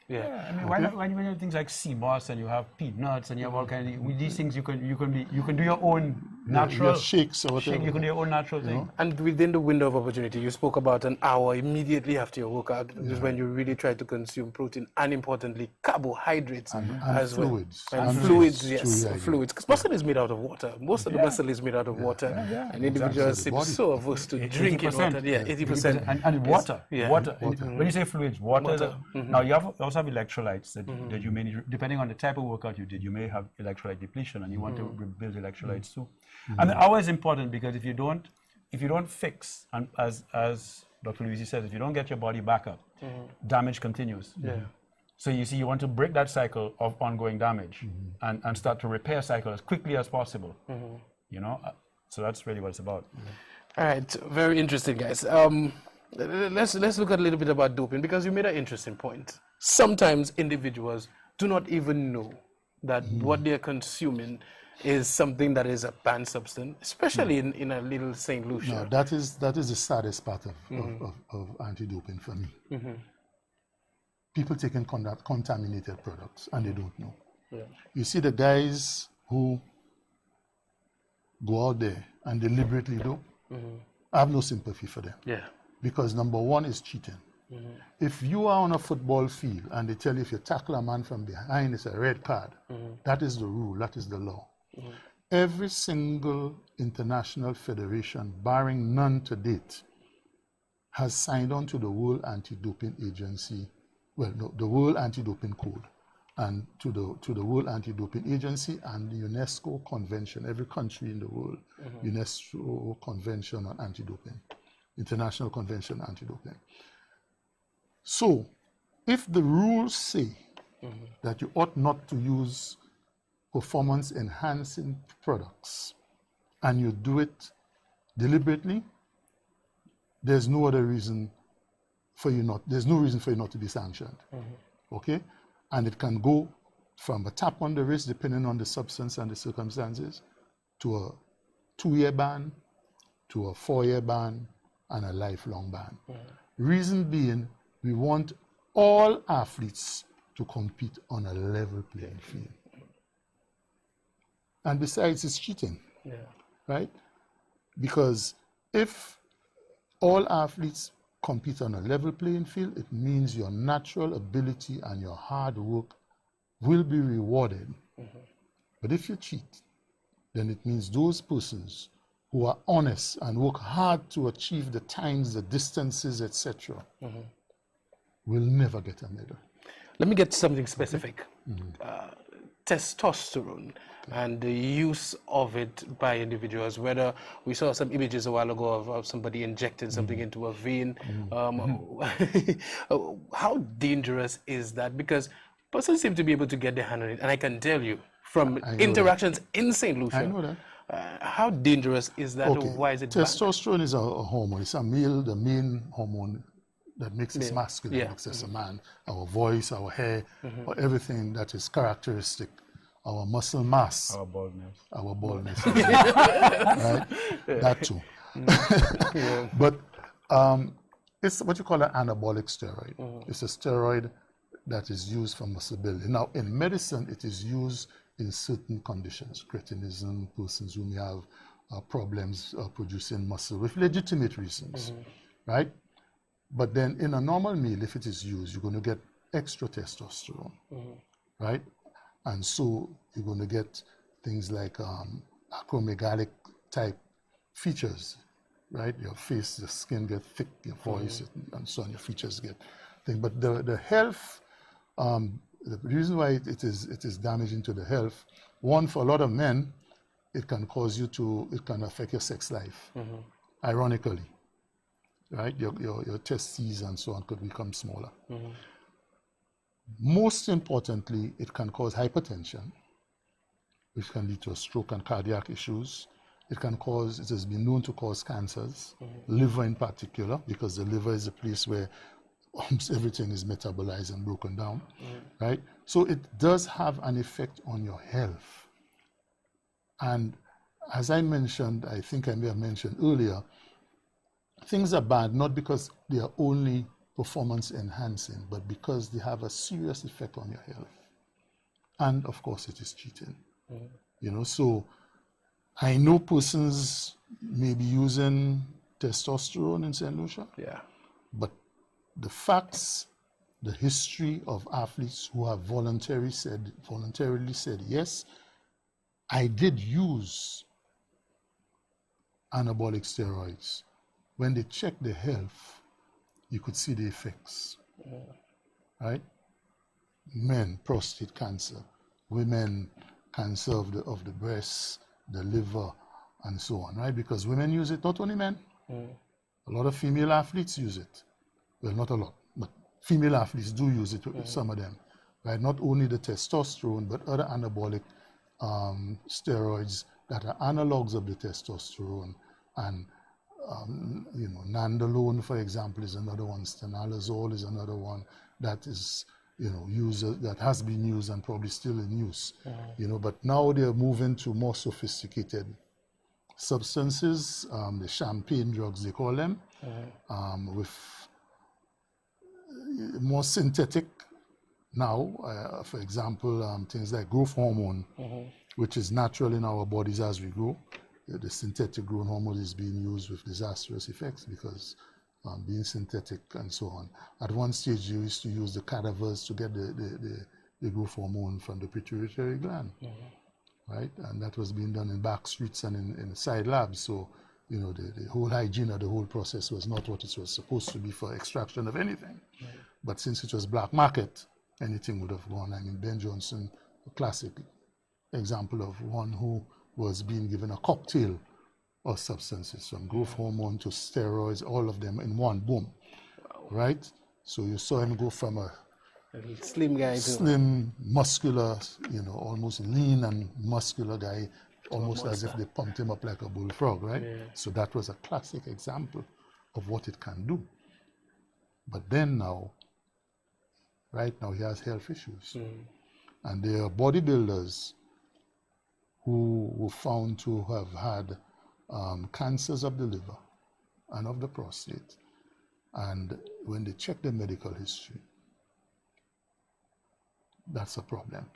Yeah. I mean, why not, when you have things like sea moss and you have peanuts and you have all kind of with these things, you can do your own natural Your shakes or whatever. You can do your own natural thing. And within the window of opportunity, you spoke about an hour immediately after your workout, is when you really try to consume protein and, importantly, carbohydrates as fluids. well. And And fluids, fluids, yes, true, yeah, fluids. Because muscle is made out of water. Most of the muscle is made out of water. And individuals seem body. so averse to drinking water. Yeah, 80%. And water. Yeah. Water. When you say fluids, water. Now you also have electrolytes that you may, depending on the type of workout you did, you may have electrolyte depletion, and you want to rebuild electrolytes too. And the hour is important because if you don't fix, and as Dr. Luisi says, if you don't get your body back up, damage continues. Yeah. So you see, you want to break that cycle of ongoing damage and start to repair cycle as quickly as possible. You know, so that's really what it's about. All right, very interesting, guys. Let's look at a little bit about doping because you made an interesting point. Sometimes individuals do not even know that what they're consuming is something that is a banned substance, especially in a little St. Lucia. No, that is the saddest part of anti-doping for me. People taking contaminated products and they don't know. Yeah. You see the guys who go out there and deliberately dope, I have no sympathy for them. Yeah. Because number one is cheating. If you are on a football field and they tell you if you tackle a man from behind, it's a red card, that is the rule, that is the law. Every single international federation, barring none to date, has signed on to the World Anti-Doping Agency, well, no, the World Anti-Doping Code, and to the World Anti-Doping Agency and the UNESCO Convention, every country in the world, UNESCO Convention on Anti-Doping, International Convention on Anti-Doping. So, if the rules say that you ought not to use performance-enhancing products, and you do it deliberately, there's no reason for you not to be sanctioned. Okay? And it can go from a tap on the wrist, depending on the substance and the circumstances, to a 2-year ban, to a 4-year ban, and a lifelong ban. Reason being, we want all athletes to compete on a level playing field. And besides, it's cheating, right? Because if all athletes compete on a level playing field, it means your natural ability and your hard work will be rewarded. But if you cheat, then it means those persons who are honest and work hard to achieve the times, the distances, etc., will never get a medal. Let me get something specific. Testosterone and the use of it by individuals, whether we saw some images a while ago of somebody injecting something into a vein. How dangerous is that? Because persons seem to be able to get their hand on it, and I can tell you from interactions in St. Lucia, I know that. how dangerous is that? Okay. Why is it banned? Testosterone is a hormone. It's the main hormone that makes us masculine, makes us a man. Our voice, our hair, or everything that is characteristic. Our muscle mass. Our baldness. Our baldness. Right? That too. But it's what you call an anabolic steroid. It's a steroid that is used for muscle building. Now, in medicine, it is used in certain conditions. Cretinism, persons who may have problems producing muscle with legitimate reasons, right? But then in a normal meal, if it is used, you're going to get extra testosterone, right? And so you're going to get things like acromegalic type features, right? Your face, your skin get thick, your voice, and so on, your features get thing. But the health, the reason why it is damaging to the health, one, for a lot of men, it can affect your sex life, ironically. Right, your testes and so on could become smaller. Most importantly, it can cause hypertension, which can lead to a stroke and cardiac issues. It has been known to cause cancers, liver in particular, because the liver is a place where almost everything is metabolized and broken down, right? So it does have an effect on your health. And as I mentioned, I think I may have mentioned earlier, things are bad not because they are only performance enhancing, but because they have a serious effect on your health. And of course, it is cheating. You know, so I know persons may be using testosterone in St. Lucia. But the facts, the history of athletes who have voluntarily said, yes, I did use anabolic steroids. When they check their health, you could see the effects, right? Men, prostate cancer. Women, cancer of the breast, the liver, and so on, right? Because women use it, not only men. A lot of female athletes use it. Well, not a lot, but female athletes do use it, some of them, right? Not only the testosterone, but other anabolic steroids that are analogs of the testosterone. And you know, nandrolone, for example, is another one. Stanozolol is another one that is, you know, that has been used and probably still in use. You know, but now they're moving to more sophisticated substances, the champagne drugs they call them, with more synthetic now. For example, things like growth hormone, which is natural in our bodies as we grow. The synthetic growth hormone is being used with disastrous effects because being synthetic and so on. At one stage, you used to use the cadavers to get the growth hormone from the pituitary gland, right? And that was being done in back streets and in side labs. So the whole hygiene of the whole process was not what it was supposed to be for extraction of anything. But since it was black market, anything would have gone. I mean, Ben Johnson, a classic example of one who was being given a cocktail of substances, from growth hormone to steroids, all of them in one, boom, right? So you saw him go from a Slim guy too. slim, muscular, almost lean and muscular guy, almost as if they pumped him up like a bullfrog, right? Yeah. So that was a classic example of what it can do. But then right now he has health issues. And there are bodybuilders who were found to have had cancers of the liver and of the prostate. And when they check their medical history, that's a problem.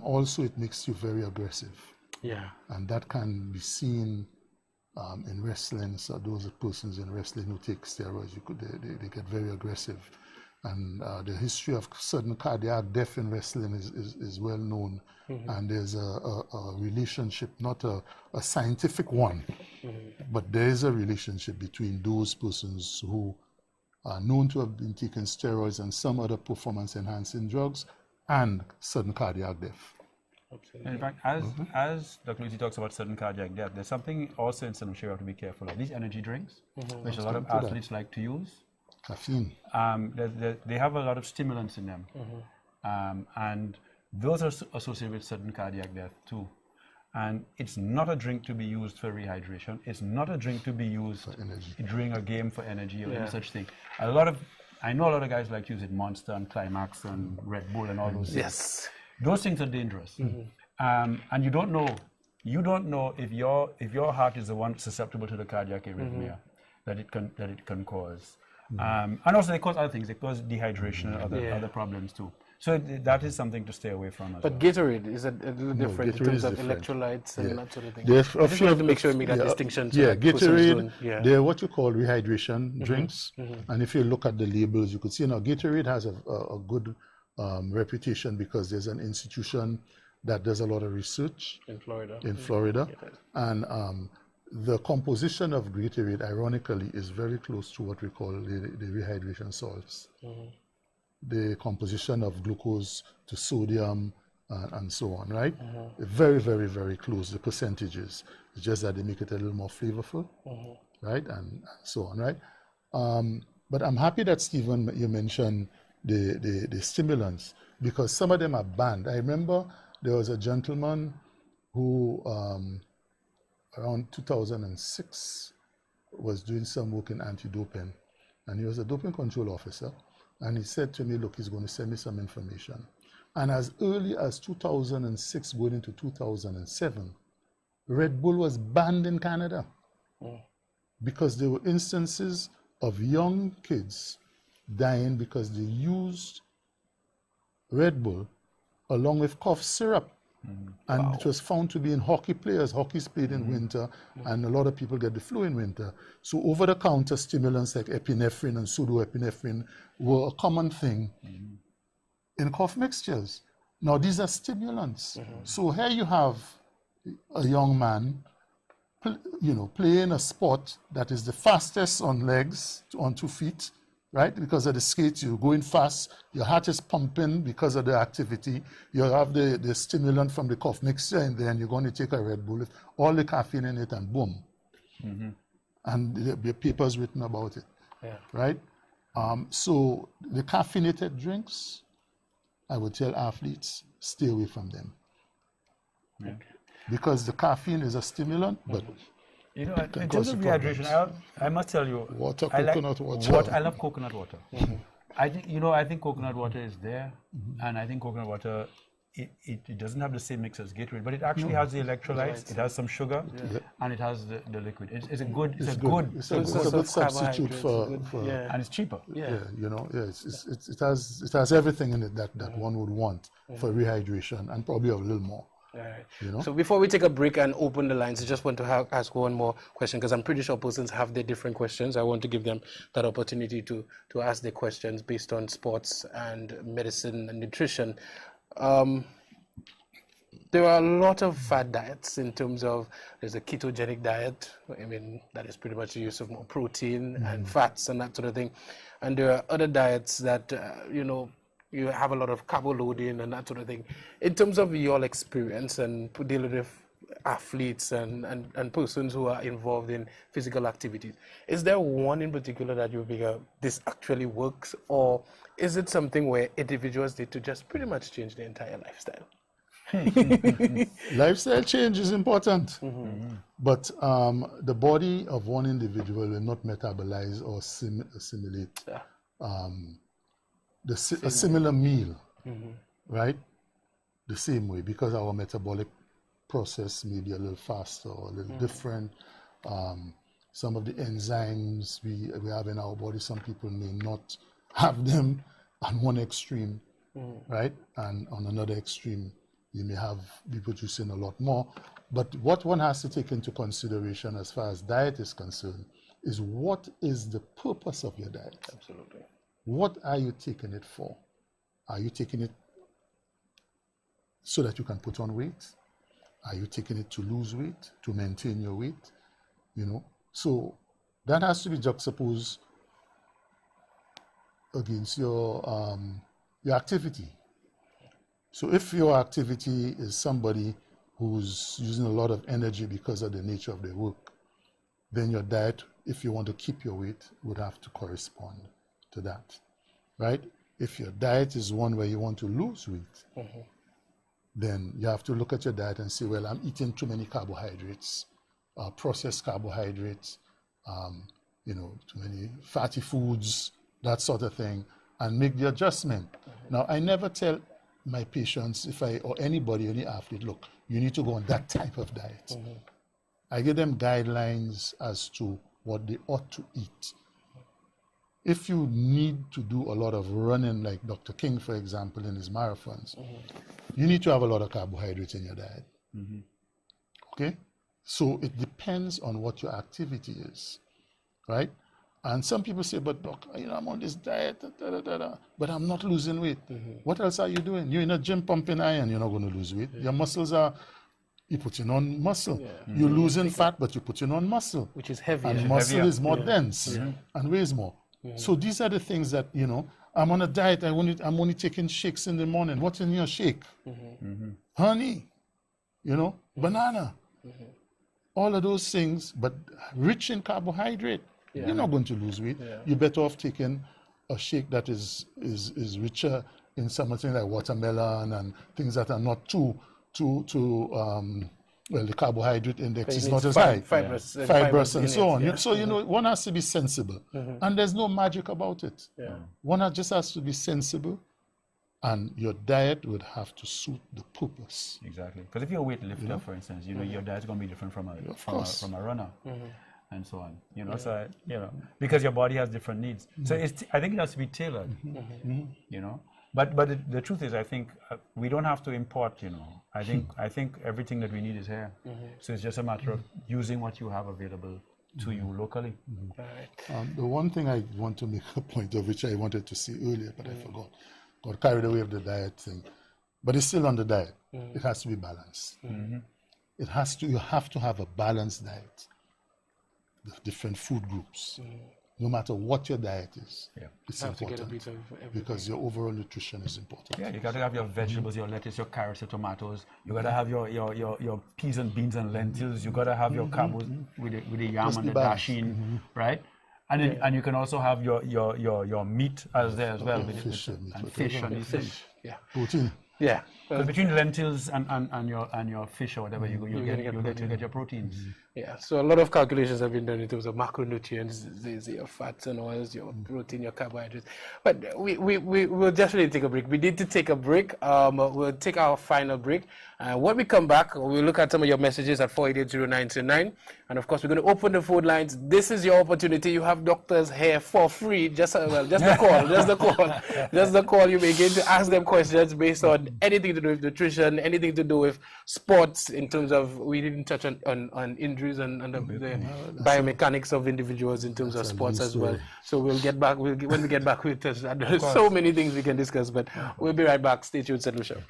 Also, it makes you very aggressive. Yeah. And that can be seen in wrestling. So those persons in wrestling who take steroids, they get very aggressive. And the history of sudden cardiac death in wrestling is well known. And there's a relationship, not a scientific one, but there is a relationship between those persons who are known to have been taking steroids and some other performance-enhancing drugs and sudden cardiac death. And in fact, as Dr. Lucy talks about sudden cardiac death, there's something also in St. Lucia we have to be careful of. These energy drinks, which a lot of athletes like to use, Caffeine. they have a lot of stimulants in them. And those are associated with sudden cardiac death too. And it's not a drink to be used for rehydration. It's not a drink to be used during a game for energy or any such thing. I know a lot of guys like to use it, Monster and Climax and Red Bull and all those things. Yes. Those things are dangerous. And you don't know if your heart is the one susceptible to the cardiac arrhythmia that it can cause. And also they cause other things. They cause dehydration and other problems too. So that is something to stay away from as well. But Gatorade is a little different in Gatorade terms is of different. electrolytes and that sort of thing. There's I just wanted to make sure we make that distinction. So that persons Gatorade, don't- they're what you call rehydration drinks. And if you look at the labels, you could see now Gatorade has a good reputation because there's an institution that does a lot of research in Florida. And the composition of Gatorade, ironically, is very close to what we call the rehydration salts. The composition of glucose to sodium and so on, right? Very, very, very close, the percentages. It's just that they make it a little more flavorful, right? And so on, right? But I'm happy that, Stephen, you mentioned the stimulants because some of them are banned. I remember there was a gentleman who, around 2006, was doing some work in anti-doping, and he was a doping control officer. And he said to me, look, he's going to send me some information. And as early as 2006, going into 2007, Red Bull was banned in Canada because there were instances of young kids dying because they used Red Bull along with cough syrup. And it was found to be in hockey players. Hockey's played in winter, and a lot of people get the flu in winter. So over-the-counter stimulants like epinephrine and pseudoepinephrine were a common thing in cough mixtures. Now, these are stimulants. So here you have a young man, playing a sport that is the fastest on legs, on 2 feet, right? Because of the skates, you're going fast, your heart is pumping because of the activity. You have the stimulant from the cough mixture, and then you're going to take a Red Bull, with all the caffeine in it, and boom. And the paper's written about it, right? So the caffeinated drinks, I would tell athletes, stay away from them. Because the caffeine is a stimulant, but in terms of rehydration, I must tell you, water, I coconut water. I love coconut water. I think coconut water is there, and I think coconut water it doesn't have the same mix as Gatorade, but it actually has the electrolytes. It has some sugar, and it has the liquid. It's a good substitute for and it's cheaper. It has everything in it that one would want for rehydration, and probably a little more. Right. So before we take a break and open the lines, I just want to ask one more question because I'm pretty sure persons have their different questions. I want to give them that opportunity to ask their questions based on sports and medicine and nutrition. there are a lot of fad diets in terms of there's a ketogenic diet. I mean, that is pretty much the use of more protein and fats and that sort of thing. And there are other diets that, you have a lot of carbo loading and that sort of thing. In terms of your experience and dealing with athletes and persons who are involved in physical activities, is there one in particular that you think this actually works, or is it something where individuals need to just pretty much change their entire lifestyle? Lifestyle change is important, but the body of one individual will not metabolize or assimilate a similar meal, right? The same way, because our metabolic process may be a little faster or a little different. Some of the enzymes we have in our body, some people may not have them on one extreme, right? And on another extreme, you may be producing a lot more. But what one has to take into consideration as far as diet is concerned is what is the purpose of your diet? Absolutely. What are you taking it for? Are you taking it so that you can put on weight? Are you taking it to lose weight, to maintain your weight? So that has to be juxtaposed against your activity. So if your activity is somebody who's using a lot of energy because of the nature of their work, then your diet, if you want to keep your weight, would have to correspond to that, right? If your diet is one where you want to lose weight, then you have to look at your diet and say, well, I'm eating too many carbohydrates, processed carbohydrates, too many fatty foods, that sort of thing, and make the adjustment. Now, I never tell my patients, or anybody, any athlete, look, you need to go on that type of diet. I give them guidelines as to what they ought to eat. If you need to do a lot of running, like Dr. King, for example, in his marathons, you need to have a lot of carbohydrates in your diet. Okay? So it depends on what your activity is, right? And some people say, but doc, I'm on this diet, but I'm not losing weight. What else are you doing? You're in a gym pumping iron, you're not going to lose weight. Your muscles you're putting on muscle. You're losing fat, but you're putting on muscle. Which is heavier. And muscle is more dense and weighs more. So these are the things that, I'm on a diet, I'm only taking shakes in the morning. What's in your shake? Honey, banana. All of those things, but rich in carbohydrate. You're not going to lose weight. You're better off taking a shake that is richer in something like watermelon and things that are not too the carbohydrate index is not as high. Fibrous and so on. So, one has to be sensible. And there's no magic about it. One just has to be sensible, and your diet would have to suit the purpose. Exactly. Because if you're a weightlifter, for instance, your diet's going to be different from a runner. And so on, because your body has different needs. So I think it has to be tailored, But the truth is, I think we don't have to import, I think everything that we need is here. So it's just a matter of using what you have available to you locally. The one thing I want to make a point of, which I wanted to say earlier, but I forgot, got carried away with the diet thing. But it's still on the diet. It has to be balanced. You have to have a balanced diet. The different food groups, no matter what your diet is, it's important because your overall nutrition is important. Yeah, you got to have your vegetables, your lettuce, your carrots, your tomatoes. You got to have your peas and beans and lentils. You got to have your carbs with the yam and the dasheen, right? And then, and you can also have your meat as there as well, with fish and these things. Yeah, protein. Yeah, because between lentils and your fish or whatever, you get your proteins. Yeah, so a lot of calculations have been done in terms of macronutrients, your fats and oils, your protein, your carbohydrates. But we will definitely take a break. We need to take a break. We'll take our final break. When we come back, we'll look at some of your messages at 4880929. And of course, we're going to open the phone lines. This is your opportunity. You have doctors here for free. Just the call. You begin to ask them questions based on anything to do with nutrition, anything to do with sports, in terms of, we didn't touch on injuries and the biomechanics of individuals in terms of sports as well. So we'll get back, when we get back, we'll touch that. There's so many things we can discuss, but we'll be right back. Stay tuned, St. Lucia.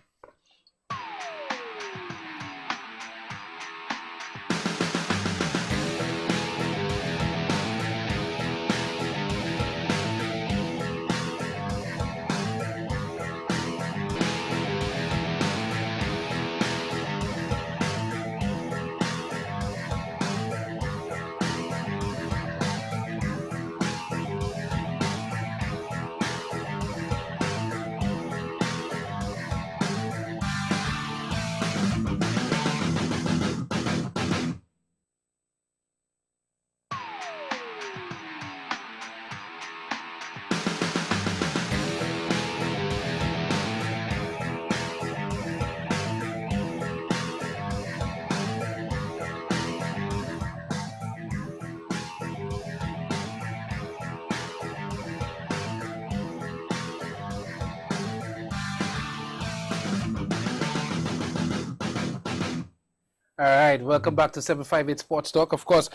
All right, welcome back to 758 Sports Talk. Of course,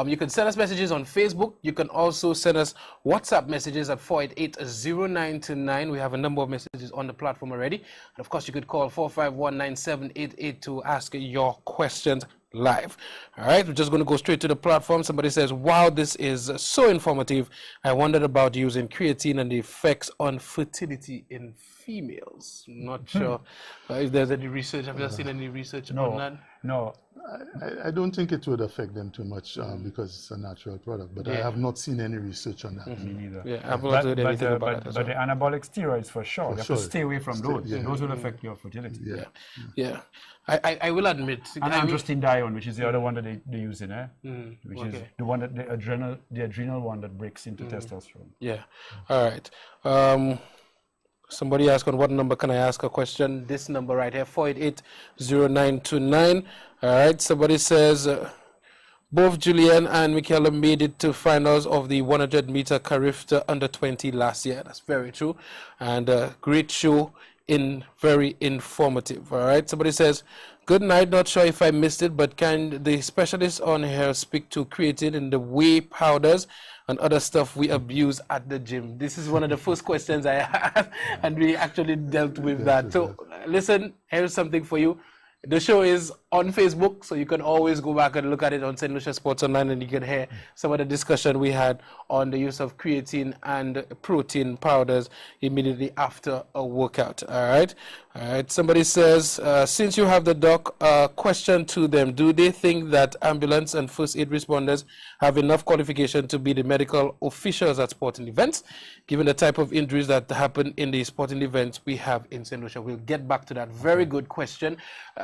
you can send us messages on Facebook. You can also send us WhatsApp messages at 488-0929. We have a number of messages on the platform already. And of course, you could call 451-9788 to ask your questions live. All right, we're just going to go straight to the platform. Somebody says, wow, this is so informative. I wondered about using creatine and the effects on fertility in females. Not sure if there's any research. Have you seen any research on that? No. I don't think it would affect them too much because it's a natural product, but I have not seen any research on that. Me neither. Yeah, I've not heard anything about that as but well. the anabolic steroids for sure. You have to stay away from those. yeah. Those will affect your fertility. Yeah. I will admit. And androstenedione, which is the other one that they use in which is okay. the one that the adrenal one that breaks into testosterone. Yeah. All right. Somebody asked on what number can I ask a question? This number right here, 488-0929. All right. Somebody says both Julian and Michaela made it to finals of the 100-meter Carifta under 20 last year. That's very true. And great show. Very informative. All right. Somebody says, good night. Not sure if I missed it, but can the specialist on here speak to creatine in the whey powders and other stuff we abuse at the gym? This is one of the first questions I had, and we actually dealt with that. So listen, here's something for you. The show is on Facebook, so you can always go back and look at it on St. Lucia Sports Online, and you can hear some of the discussion we had on the use of creatine and protein powders immediately after a workout. All right. Somebody says, since you have the doc, question to them: do they think that ambulance and first aid responders have enough qualification to be the medical officials at sporting events, given the type of injuries that happen in the sporting events we have in St. Lucia? We'll get back to that. Very good question.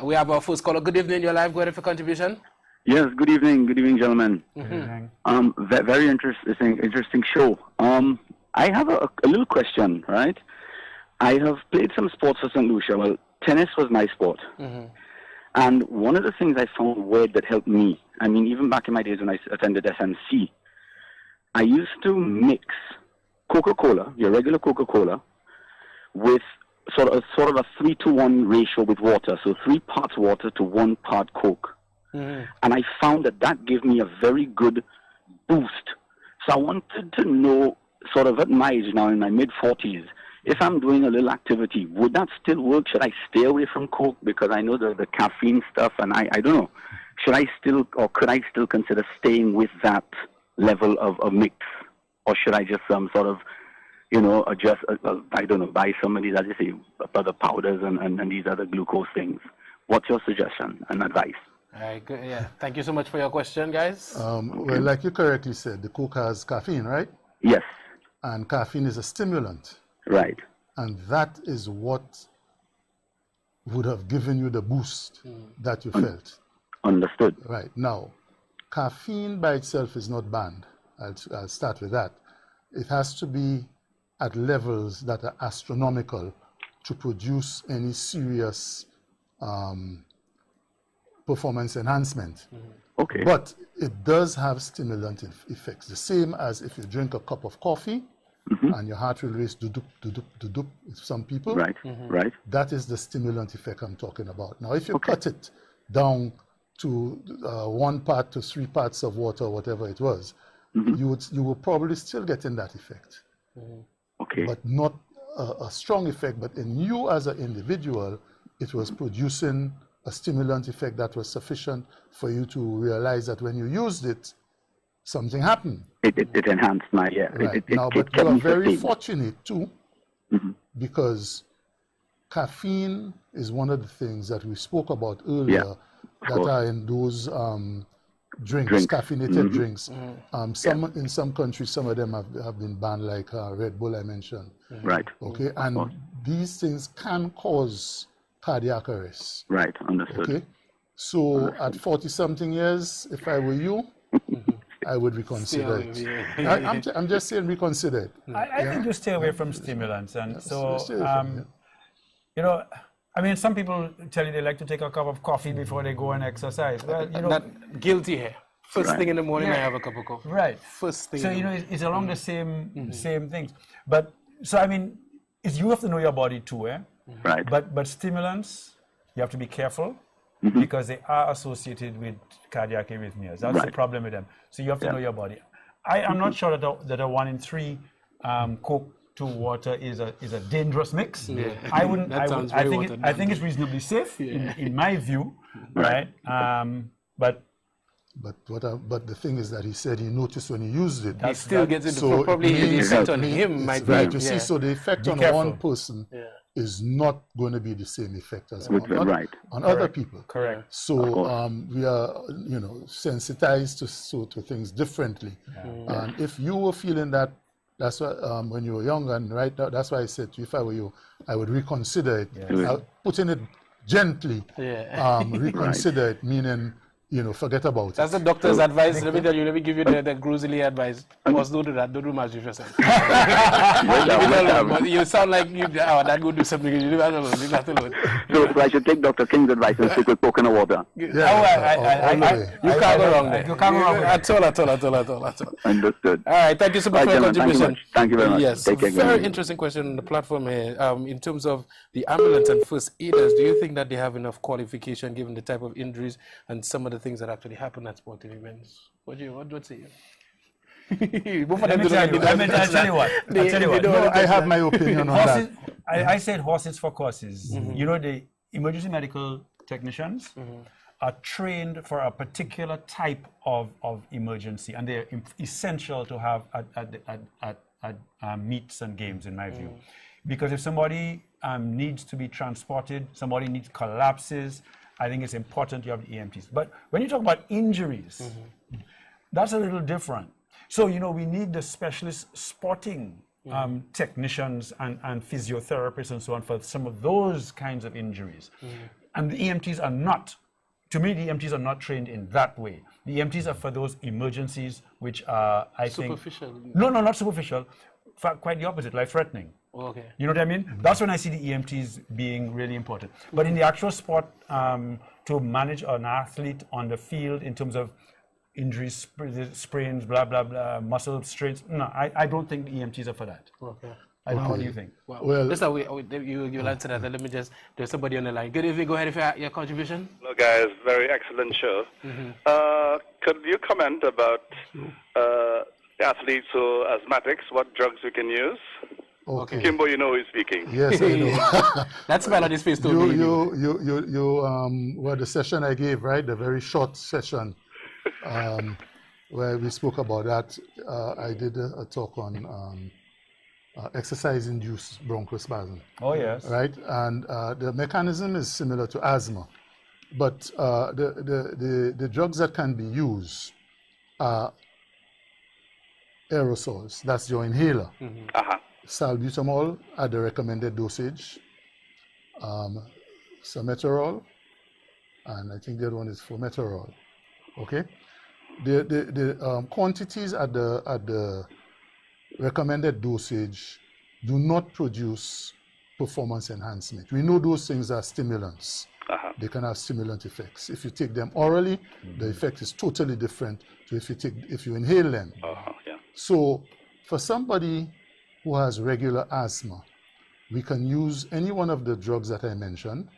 We have our first caller. Good evening, you're live. Go ahead for contribution. Yes, good evening, gentlemen. Mm-hmm. Very interesting show. I have a little question, right? I have played some sports for St. Lucia. Well, tennis was my sport. And one of the things I found weird that helped me, I mean, even back in my days when I attended SMC, I used to mix Coca-Cola, your regular Coca-Cola, with sort of a 3-to-1 ratio with water. So 3 parts water to 1 part Coke. And I found that gave me a very good boost. So I wanted to know, sort of at my age now, in my mid-40s, if I'm doing a little activity, would that still work? Should I stay away from Coke? Because I know the caffeine stuff, and I don't know. Should I still, or could I still consider staying with that level of mix? Or should I just sort of, adjust, I don't know, buy some of these, as you say, other powders and these other glucose things? What's your suggestion and advice? All right, good. Yeah, thank you so much for your question, guys. Well, like you correctly said, the Coke has caffeine, right? Yes. And caffeine is a stimulant. Right. And that is what would have given you the boost that you felt. Understood. Right. Now, caffeine by itself is not banned. I'll start with that. It has to be at levels that are astronomical to produce any serious performance enhancement. Okay. But it does have stimulant effects. The same as if you drink a cup of coffee and your heart will race do-do-do-do with some people. Right. Right. That is the stimulant effect I'm talking about. Now, if you cut it down to 1 part to 3 parts of water, whatever it was, you will probably still get in that effect. Okay. But not a strong effect. But in you as an individual, it was producing a stimulant effect that was sufficient for you to realize that when you used it, something happened. It enhanced my, Right. It now, but kept you are me very sustained. fortunate too, because caffeine is one of the things that we spoke about earlier that course. are in those drinks, caffeinated drinks. In some countries, some of them have been banned, like Red Bull I mentioned. Right. Okay, and these things can cause cardiac arrest. Right. Understood. Okay, so at 40-something years, if I were you, I would reconsider it. I'm just saying reconsider it. I think you stay away from stimulants, and so stay away from it. I mean, some people tell you they like to take a cup of coffee before they go and exercise. Well, Not guilty here. First thing in the morning, I have a cup of coffee. right. First thing. So it's along the same things. But so I mean, you have to know your body too, eh? Right. But stimulants, you have to be careful because they are associated with cardiac arrhythmias. That's the Right. problem with them. So you have to know your body. I'm not sure that a 1 in 3 Coke to water is a dangerous mix. Yeah. I wouldn't. That sounds I very think watered I down. think it's reasonably safe in my view, right? But But the thing is that he said he noticed when he used it. He still gets into So probably it the means- effect on it him means- might be. right. You see, so the effect on careful. one person is not going to be the same effect as on, Right. on other people. correct. So we are, sensitized to things differently. And if you were feeling that, that's why when you were young, and right now, that's why I said to you, if I were you, I would reconsider it. Putting it gently, reconsider it, meaning, forget about it. That's the doctor's advice. Let me give you the gruesome advice. Must don't do that. Don't do much with yourself. You sound like that would do something. You leave that alone. So I should take Dr. King's advice and stick with coconut water. All the way. You can't go wrong there. You can't go wrong with At all. Understood. All right, thank you so much for your Gentlemen, contribution. Thank you very much. Yes, Take care. very interesting question on the platform here. In terms of the ambulance and first aiders, do you think that they have enough qualification given the type of injuries and some of the things that actually happen at sporting events? What say you? Both of them Let me don't tell like you. the I'll answer. tell you what. They- I'll tell you they what. don't No, want to I touch have that. my opinion on horses. that. I said horses for courses. The emergency medical technicians are trained for a particular type of emergency, and they're essential to have at meets and games, in my view. Because if somebody needs to be transported, somebody needs collapses, I think it's important you have the EMTs. But when you talk about injuries, that's a little different. So, we need the specialist sporting technicians and physiotherapists and so on for some of those kinds of injuries. And the EMTs are not, to me, the EMTs are not trained in that way. The EMTs are for those emergencies which are, I think... Superficial. No, not superficial. In fact, quite the opposite, life-threatening. Okay. You know what I mean? That's when I see the EMTs being really important. But in the actual sport, to manage an athlete on the field in terms of injuries, sprains, blah, blah, blah, muscle strains, no, I don't think the EMTs are for that. Okay. I don't know, what do you think? Well, Listen, you'll answer that. Let me just, there's somebody on the line. Good evening. Go ahead with your contribution. Hello, guys. Very excellent show. Could you comment about athletes who are asthmatics, what drugs we can use? okay. Kimbo, you know who's speaking. Yes, I know. That smile on his face told me. Well, the session I gave, right? The very short session where we spoke about that. I did a talk on exercise-induced bronchospasm, Oh, yes. right? And the mechanism is similar to asthma, but the drugs that can be used are aerosols. That's your inhaler. Salbutamol at the recommended dosage, Salmeterol, and I think the other one is Formoterol. Okay, the quantities at the recommended dosage do not produce performance enhancement. We know those things are stimulants. They can have stimulant effects. If you take them orally, the effect is totally different to if you inhale them. Yeah. So for somebody who has regular asthma, we can use any one of the drugs that I mentioned,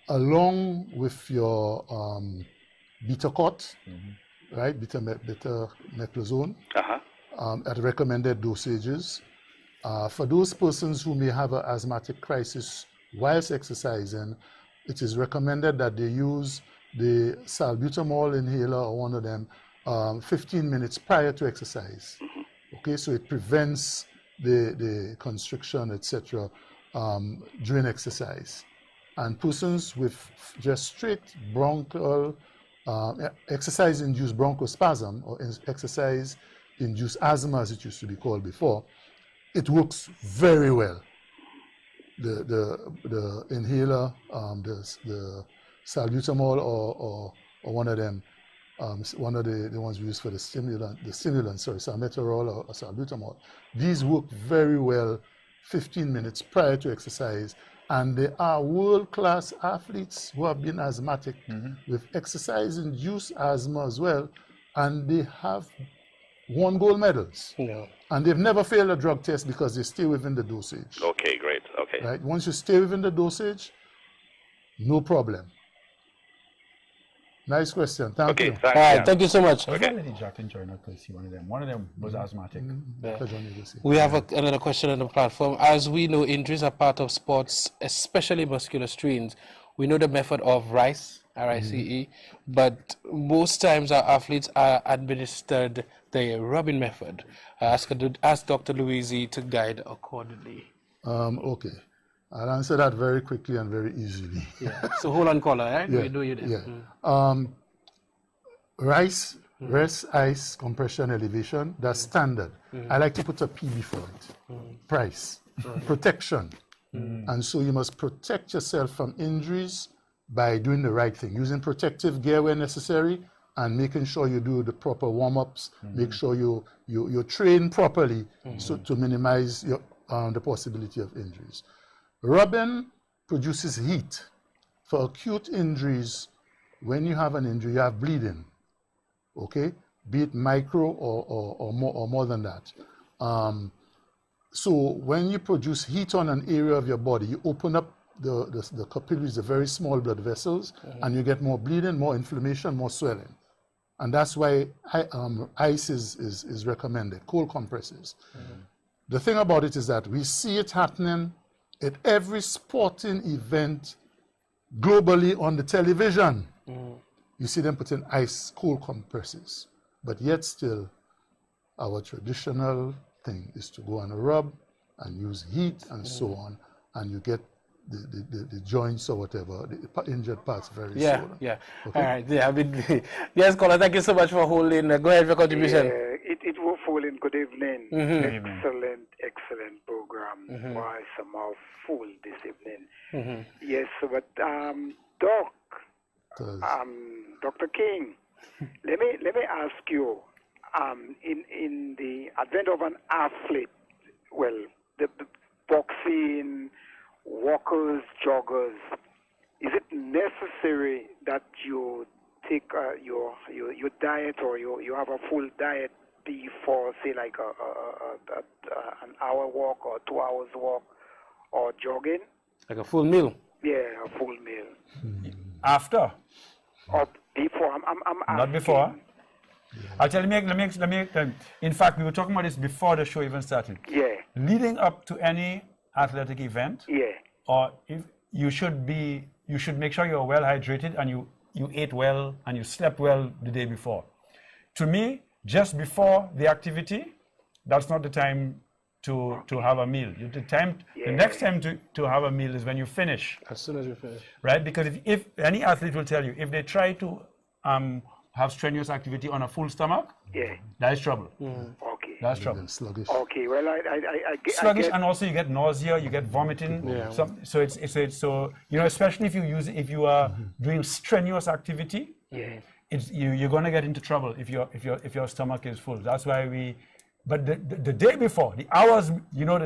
along with your Betacort, right, betamethasone, at recommended dosages. For those persons who may have an asthmatic crisis whilst exercising, it is recommended that they use the salbutamol inhaler or one of them 15 minutes prior to exercise. Okay, so it prevents the constriction, etc., during exercise. And persons with just straight bronchial exercise-induced bronchospasm or exercise-induced asthma, as it used to be called before, it works very well. The inhaler, the salbutamol or one of them, one of the ones we use for the stimulant, salmeterol or salbutamol. These work very well 15 minutes prior to exercise, and there are world-class athletes who have been asthmatic with exercise-induced asthma as well, and they have won gold medals. No. And they've never failed a drug test because they stay within the dosage. Okay, great. Okay. Right? Once you stay within the dosage, no problem. Nice question. Thank Okay, you. thanks. All right, yeah. thank you so much. Okay. Lady Jacqueline joined us to see one of them. One of them was asthmatic. Pleasure, Negosi. We have another question on the platform. As we know, injuries are part of sports, especially muscular strains. We know the method of RICE, RICE, but most times our athletes are administered the rubbing method. Ask Dr. Louisi to guide accordingly. Okay. I'll answer that very quickly and very easily. Yeah. So hold on, caller, right? Yeah, We do you there. yeah. Rice, rest, ice, compression, elevation, that's standard. I like to put a P before it. Price, protection. And so you must protect yourself from injuries by doing the right thing, using protective gear where necessary, and making sure you do the proper warm-ups, make sure you train properly so to minimize the possibility of injuries. Rubbing produces heat. For acute injuries, when you have an injury, you have bleeding, okay? Be it micro or more than that. So when you produce heat on an area of your body, you open up the capillaries, the very small blood vessels, and you get more bleeding, more inflammation, more swelling. And that's why ice is recommended, cold compresses. The thing about it is that we see it happening at every sporting event globally on the television. You see them putting ice, cold compresses. But yet still, our traditional thing is to go on a rub and use heat and so on, and you get the joints or whatever, the injured parts very swollen. Yeah. Okay? All right. Yeah, I mean, yes, caller, thank you so much for holding. Go ahead with your contribution. It will fall in. Good evening. Excellent program. Why somehow full this evening. Yes, but Doc, Dr. King, let me ask you, in the advent of an athlete, well, the boxing, walkers, joggers, is it necessary that you take your diet, or you have a full diet before, say, like an hour walk or 2 hours walk or jogging? Like a full meal? Yeah, a full meal. After? Or before? I'm asking. Not before. Actually, let me. In fact, we were talking about this before the show even started. Yeah. Leading up to any athletic event, Yeah. or if you should make sure you're well hydrated and you ate well and you slept well the day before. To me, just before the activity, that's not the time to have a meal. The next time to have a meal is when you finish. As soon as you finish. Right? Because if any athlete will tell you, if they try to have strenuous activity on a full stomach, Yeah. that is trouble. Okay. That's trouble. And sluggish. Okay. Well, I get. Sluggish, and also you get nausea, you get vomiting. Yeah. So it's so especially if you are doing strenuous activity, you're going to get into trouble if your stomach is full. That's why but the day before, the hours,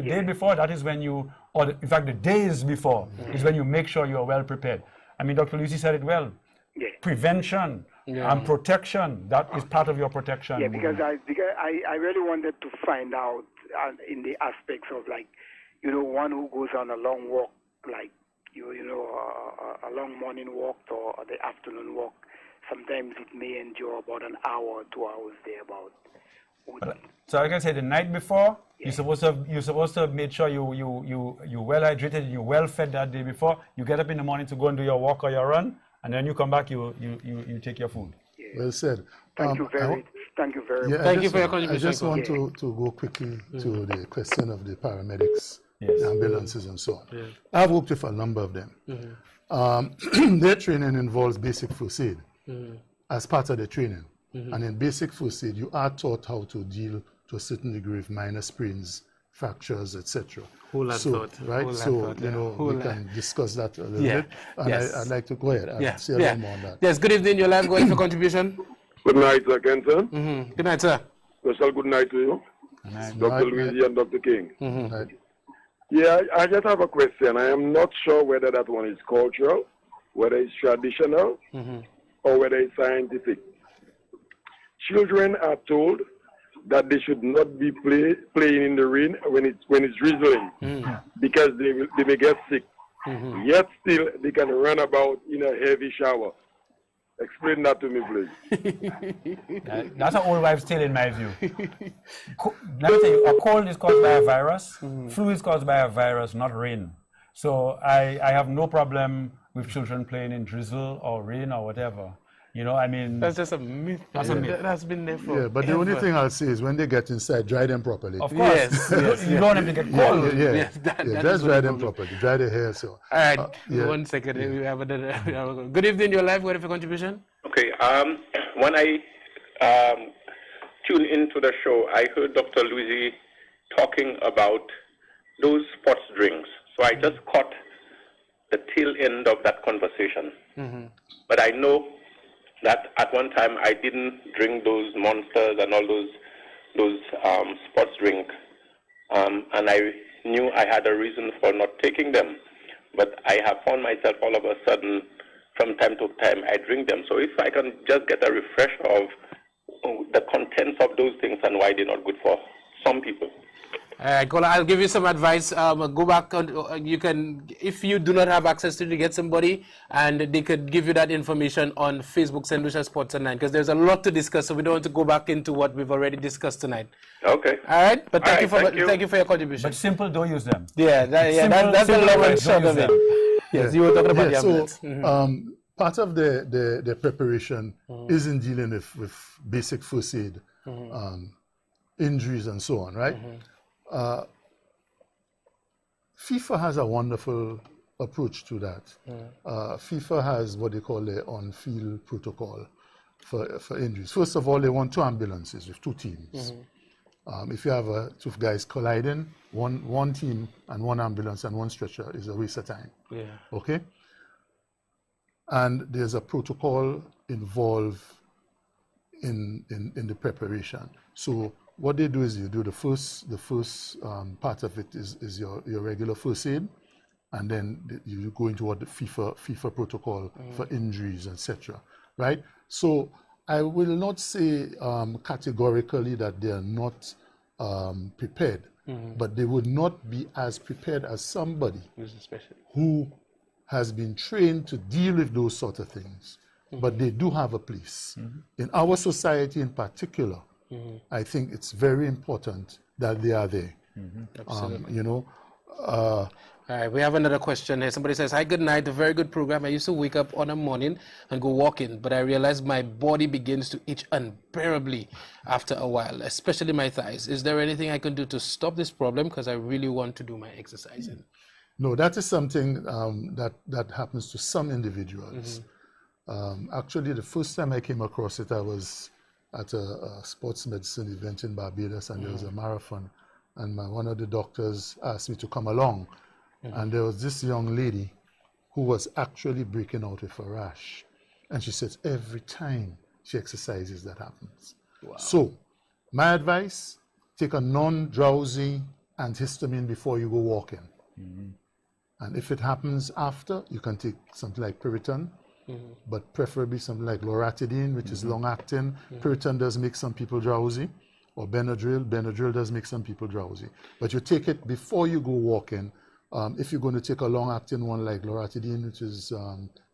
day before, that is when in fact the days before is when you make sure you are well prepared. I mean, Dr. Lucy said it well. Yeah. Prevention and protection, that is part of your protection. Yeah, because I really wanted to find out in the aspects of, like, one who goes on a long walk, like a long morning walk or the afternoon walk. Sometimes it may endure about an hour or 2 hours thereabout. So like I said, the night before, you're supposed to have made sure you well hydrated, you well fed that day before. You get up in the morning to go and do your walk or your run, and then you come back, you take your food. Well said. Thank you very much. Yeah, Thank you for your contribution. I just want to go quickly to the question of the paramedics, the ambulances, and so on. I've worked with a number of them. Their training involves basic first aid as part of the training. And in basic first aid, you are taught how to deal to a certain degree with minor sprains, fractures, etc. Who had thought? Right? Who had So, thought, you yeah. know, Who we had- can discuss that a little Yeah. bit. And Yes. I'd like to go ahead and say a little more on that. Yes, good evening, your live. Go ahead for contribution. Good night, Sir Kenton. Good night, sir. Special good night to you, Dr. Night, Louisi and Dr. King. Right. Yeah, I just have a question. I am not sure whether that one is cultural, whether it's traditional, or whether it's scientific. Children are told that they should not be playing in the rain when it's drizzling because they may get sick. Yet still they can run about in a heavy shower. Explain that to me, please. That's an old wives' tale in my view. Let me tell you, a cold is caused by a virus. Flu is caused by a virus, not rain. So I have no problem with children playing in drizzle or rain or whatever. You know, I mean... That's just a myth. That's a myth. That's been there for But the only thing I'll say is when they get inside, dry them properly. Of course. You don't have to get cold. Just dry them properly. Dry the hair. So. All right. 1 second. We have another. Good evening, your life. What is your contribution? Okay. When I tuned into the show, I heard Dr. Louisi talking about those sports drinks. So I just caught the tail end of that conversation. But I know that at one time I didn't drink those Monsters and all those sports drink, and I knew I had a reason for not taking them. But I have found myself all of a sudden, from time to time, I drink them. So if I can just get a refresher of the contents of those things and why they're not good for some people. All right, Kola, I'll give you some advice. Go back on, you can, if you do not have access to it, get somebody and they could give you that information on Facebook, St. Lucia Sports Online, because there's a lot to discuss, so we don't want to go back into what we've already discussed tonight. Okay. All right, but thank you for your contribution. But simple, don't use them. Yeah, that's the long and short of it. Yes, you were talking about the ambulance. So, part of the preparation is in dealing with basic first aid, injuries and so on, right? FIFA has a wonderful approach to that. FIFA has what they call the on-field protocol for injuries. First of all, they want 2 ambulances with 2 teams. If you have 2 guys colliding, one team and 1 ambulance and 1 stretcher is a waste of time. Okay? And there's a protocol involved in the preparation. So what they do is you do the first part of it is your regular first aid, and then you go into what the FIFA protocol for injuries, etc. Right? So I will not say categorically that they are not prepared, but they would not be as prepared as somebody who has been trained to deal with those sort of things. But they do have a place. In our society in particular, I think it's very important that they are there. You know. All right, we have another question here. Somebody says, "Hi, good night. A very good program. I used to wake up on a morning and go walking, but I realized my body begins to itch unbearably after a while, especially my thighs. Is there anything I can do to stop this problem? Because I really want to do my exercising." No, that is something that happens to some individuals. Actually, the first time I came across it, I was at a sports medicine event in Barbados, and there was a marathon, and one of the doctors asked me to come along, and there was this young lady who was actually breaking out with a rash, and she says every time she exercises that happens. So my advice, take a non-drowsy antihistamine before you go walking, and if it happens after, you can take something like Piriton, but preferably something like loratadine, which is long-acting. Piriton does make some people drowsy, or Benadryl. Benadryl does make some people drowsy. But you take it before you go walking. If you're going to take a long-acting one like loratadine, which is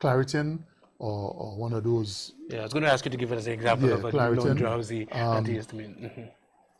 Claritin, or one of those. Yeah, I was going to ask you to give us an example of a non-drowsy antihistamine.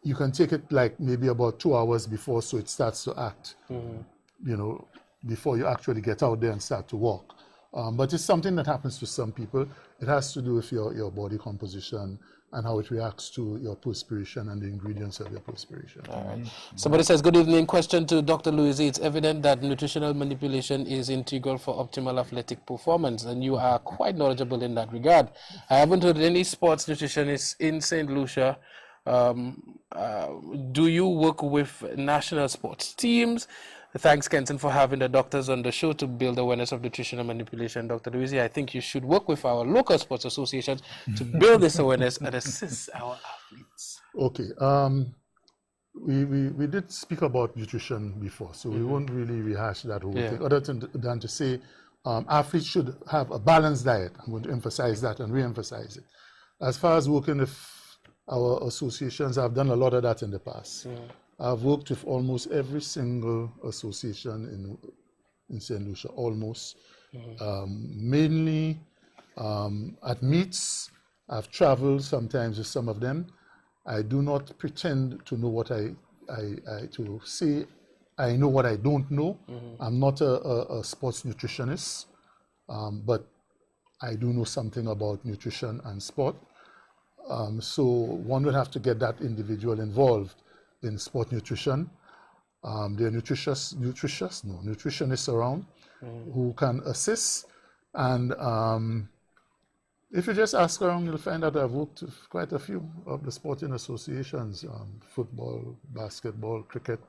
You can take it like maybe about 2 hours before, so it starts to act, you know, before you actually get out there and start to walk. But it's something that happens to some people. It has to do with your body composition and how it reacts to your perspiration and the ingredients of your perspiration. All right. Somebody says, good evening. Question to Dr. Louisi. It's evident that nutritional manipulation is integral for optimal athletic performance, and you are quite knowledgeable in that regard. I haven't heard any sports nutritionists in St. Lucia. Do you work with national sports teams? Thanks, Kenton, for having the doctors on the show to build awareness of nutritional manipulation. Dr. Louisi, I think you should work with our local sports associations to build this awareness and assist our athletes. Okay. We did speak about nutrition before, so we won't really rehash that whole thing, other than to say athletes should have a balanced diet. I'm going to emphasize that and re-emphasize it. As far as working with our associations. I've done a lot of that in the past. I've worked with almost every single association in St. Lucia, almost. Mainly at meets. I've traveled sometimes with some of them. I do not pretend to know what to say. I know what I don't know. I'm not a sports nutritionist, but I do know something about nutrition and sport. So one would have to get that individual involved in sport nutrition. There are nutritionists around who can assist. And if you just ask around, you'll find out I've worked with quite a few of the sporting associations, football, basketball, cricket,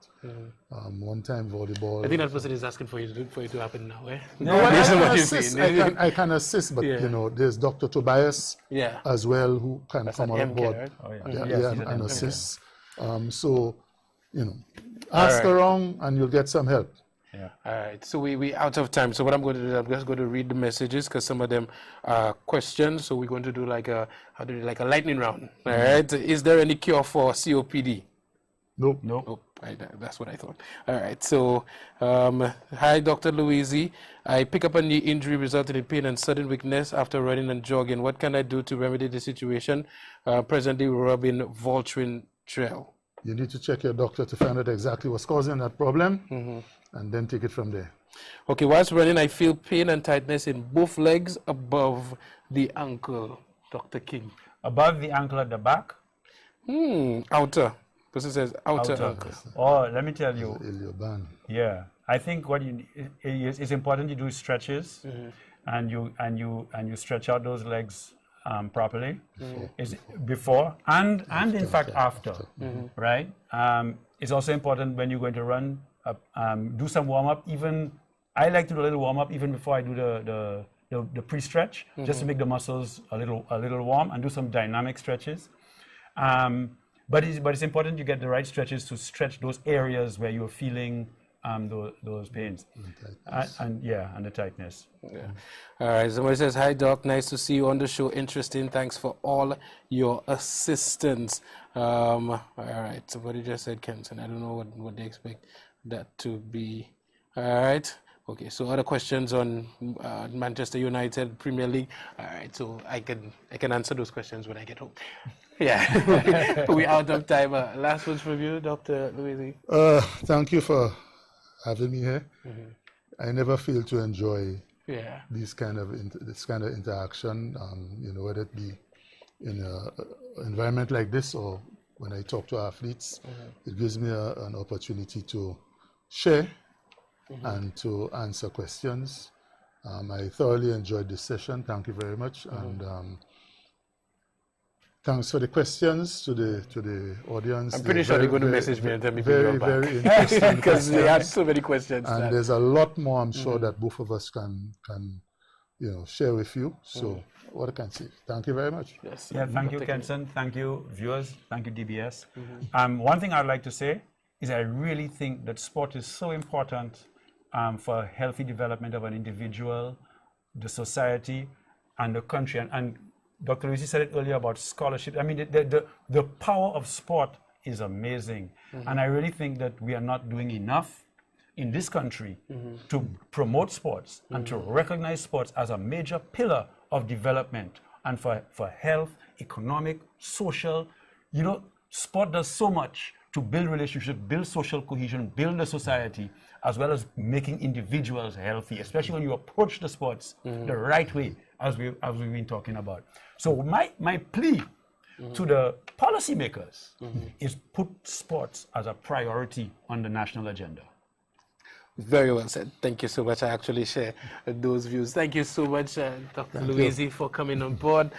one time volleyball. I think that person is asking for you to happen now, eh? No, I can assist, but you know, there's Dr. Tobias as well who can come on board and assist. So, you know, ask around and you'll get some help. Yeah. All right. So we out of time. So what I'm going to do, I'm just going to read the messages because some of them are questions. So we're going to do like a lightning round. All right. Is there any cure for COPD? Nope. That's what I thought. All right. So, hi, Dr. Louisi. I pick up a knee injury resulting in pain and sudden weakness after running and jogging. What can I do to remedy the situation? Presently rubbing Voltaren Trail. You need to check your doctor to find out exactly what's causing that problem, and then take it from there. Okay, whilst running, I feel pain and tightness in both legs above the ankle, Dr. King. Above the ankle at the back? Outer. Person says outer ankle. Oh, let me tell you. Ilioban. Yeah, I think what it's important you do stretches, and you stretch out those legs properly. Is before and in fact after, right? It's also important when you're going to run, do some warm up. Even I like to do a little warm up even before I do the pre-stretch, just to make the muscles a little warm, and do some dynamic stretches. But it's important you get the right stretches to stretch those areas where you're feeling those pains and the tightness. Yeah. All right. Somebody says, "Hi Doc, nice to see you on the show. Interesting. Thanks for all your assistance." All right. Somebody just said Kenton. I don't know what they expect that to be. All right. Okay. So other questions on Manchester United Premier League. All right. So I can answer those questions when I get home. Yeah. We're out of time. Last words from you, Dr. Louisi. Thank you for having me here. I never fail to enjoy this kind of interaction. You know, whether it be in an environment like this or when I talk to athletes, it gives me an opportunity to share and to answer questions. I thoroughly enjoyed this session. Thank you very much, and thanks for the questions to the audience. I'm pretty sure they're going to message me and tell me very interesting because they had so many questions. And there's a lot more I'm sure that both of us can share with you. So what I can say. Thank you very much. Yes. Yeah, thank you, Kenson. Thank you, viewers. Thank you, DBS. One thing I'd like to say is I really think that sport is so important for healthy development of an individual, the society, and the country. And Dr. Louisi said it earlier about scholarship. I mean, the power of sport is amazing. And I really think that we are not doing enough in this country to promote sports and to recognize sports as a major pillar of development and for health, economic, social. You know, sport does so much to build relationships, build social cohesion, build a society, as well as making individuals healthy, especially when you approach the sports the right way, as we've been talking about. So my plea to the policymakers is put sports as a priority on the national agenda. Very well said. Thank you so much. I actually share those views. Thank you so much, Dr. Louisi, for coming on board.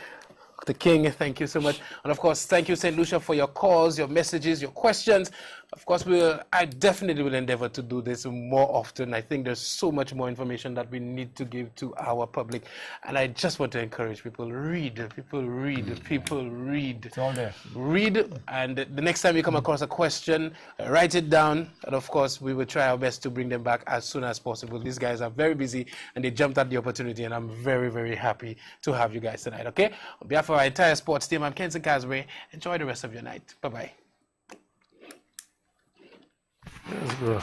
Dr. King, thank you so much. And of course, thank you, St. Lucia, for your calls, your messages, your questions. Of course, I definitely will endeavor to do this more often. I think there's so much more information that we need to give to our public. And I just want to encourage people, read. It's all there. Read, and the next time you come across a question, write it down. And of course, we will try our best to bring them back as soon as possible. These guys are very busy, and they jumped at the opportunity, and I'm very, very happy to have you guys tonight, okay? On behalf of our entire sports team, I'm Kenson Casbury. Enjoy the rest of your night. Bye-bye. Yes, bro.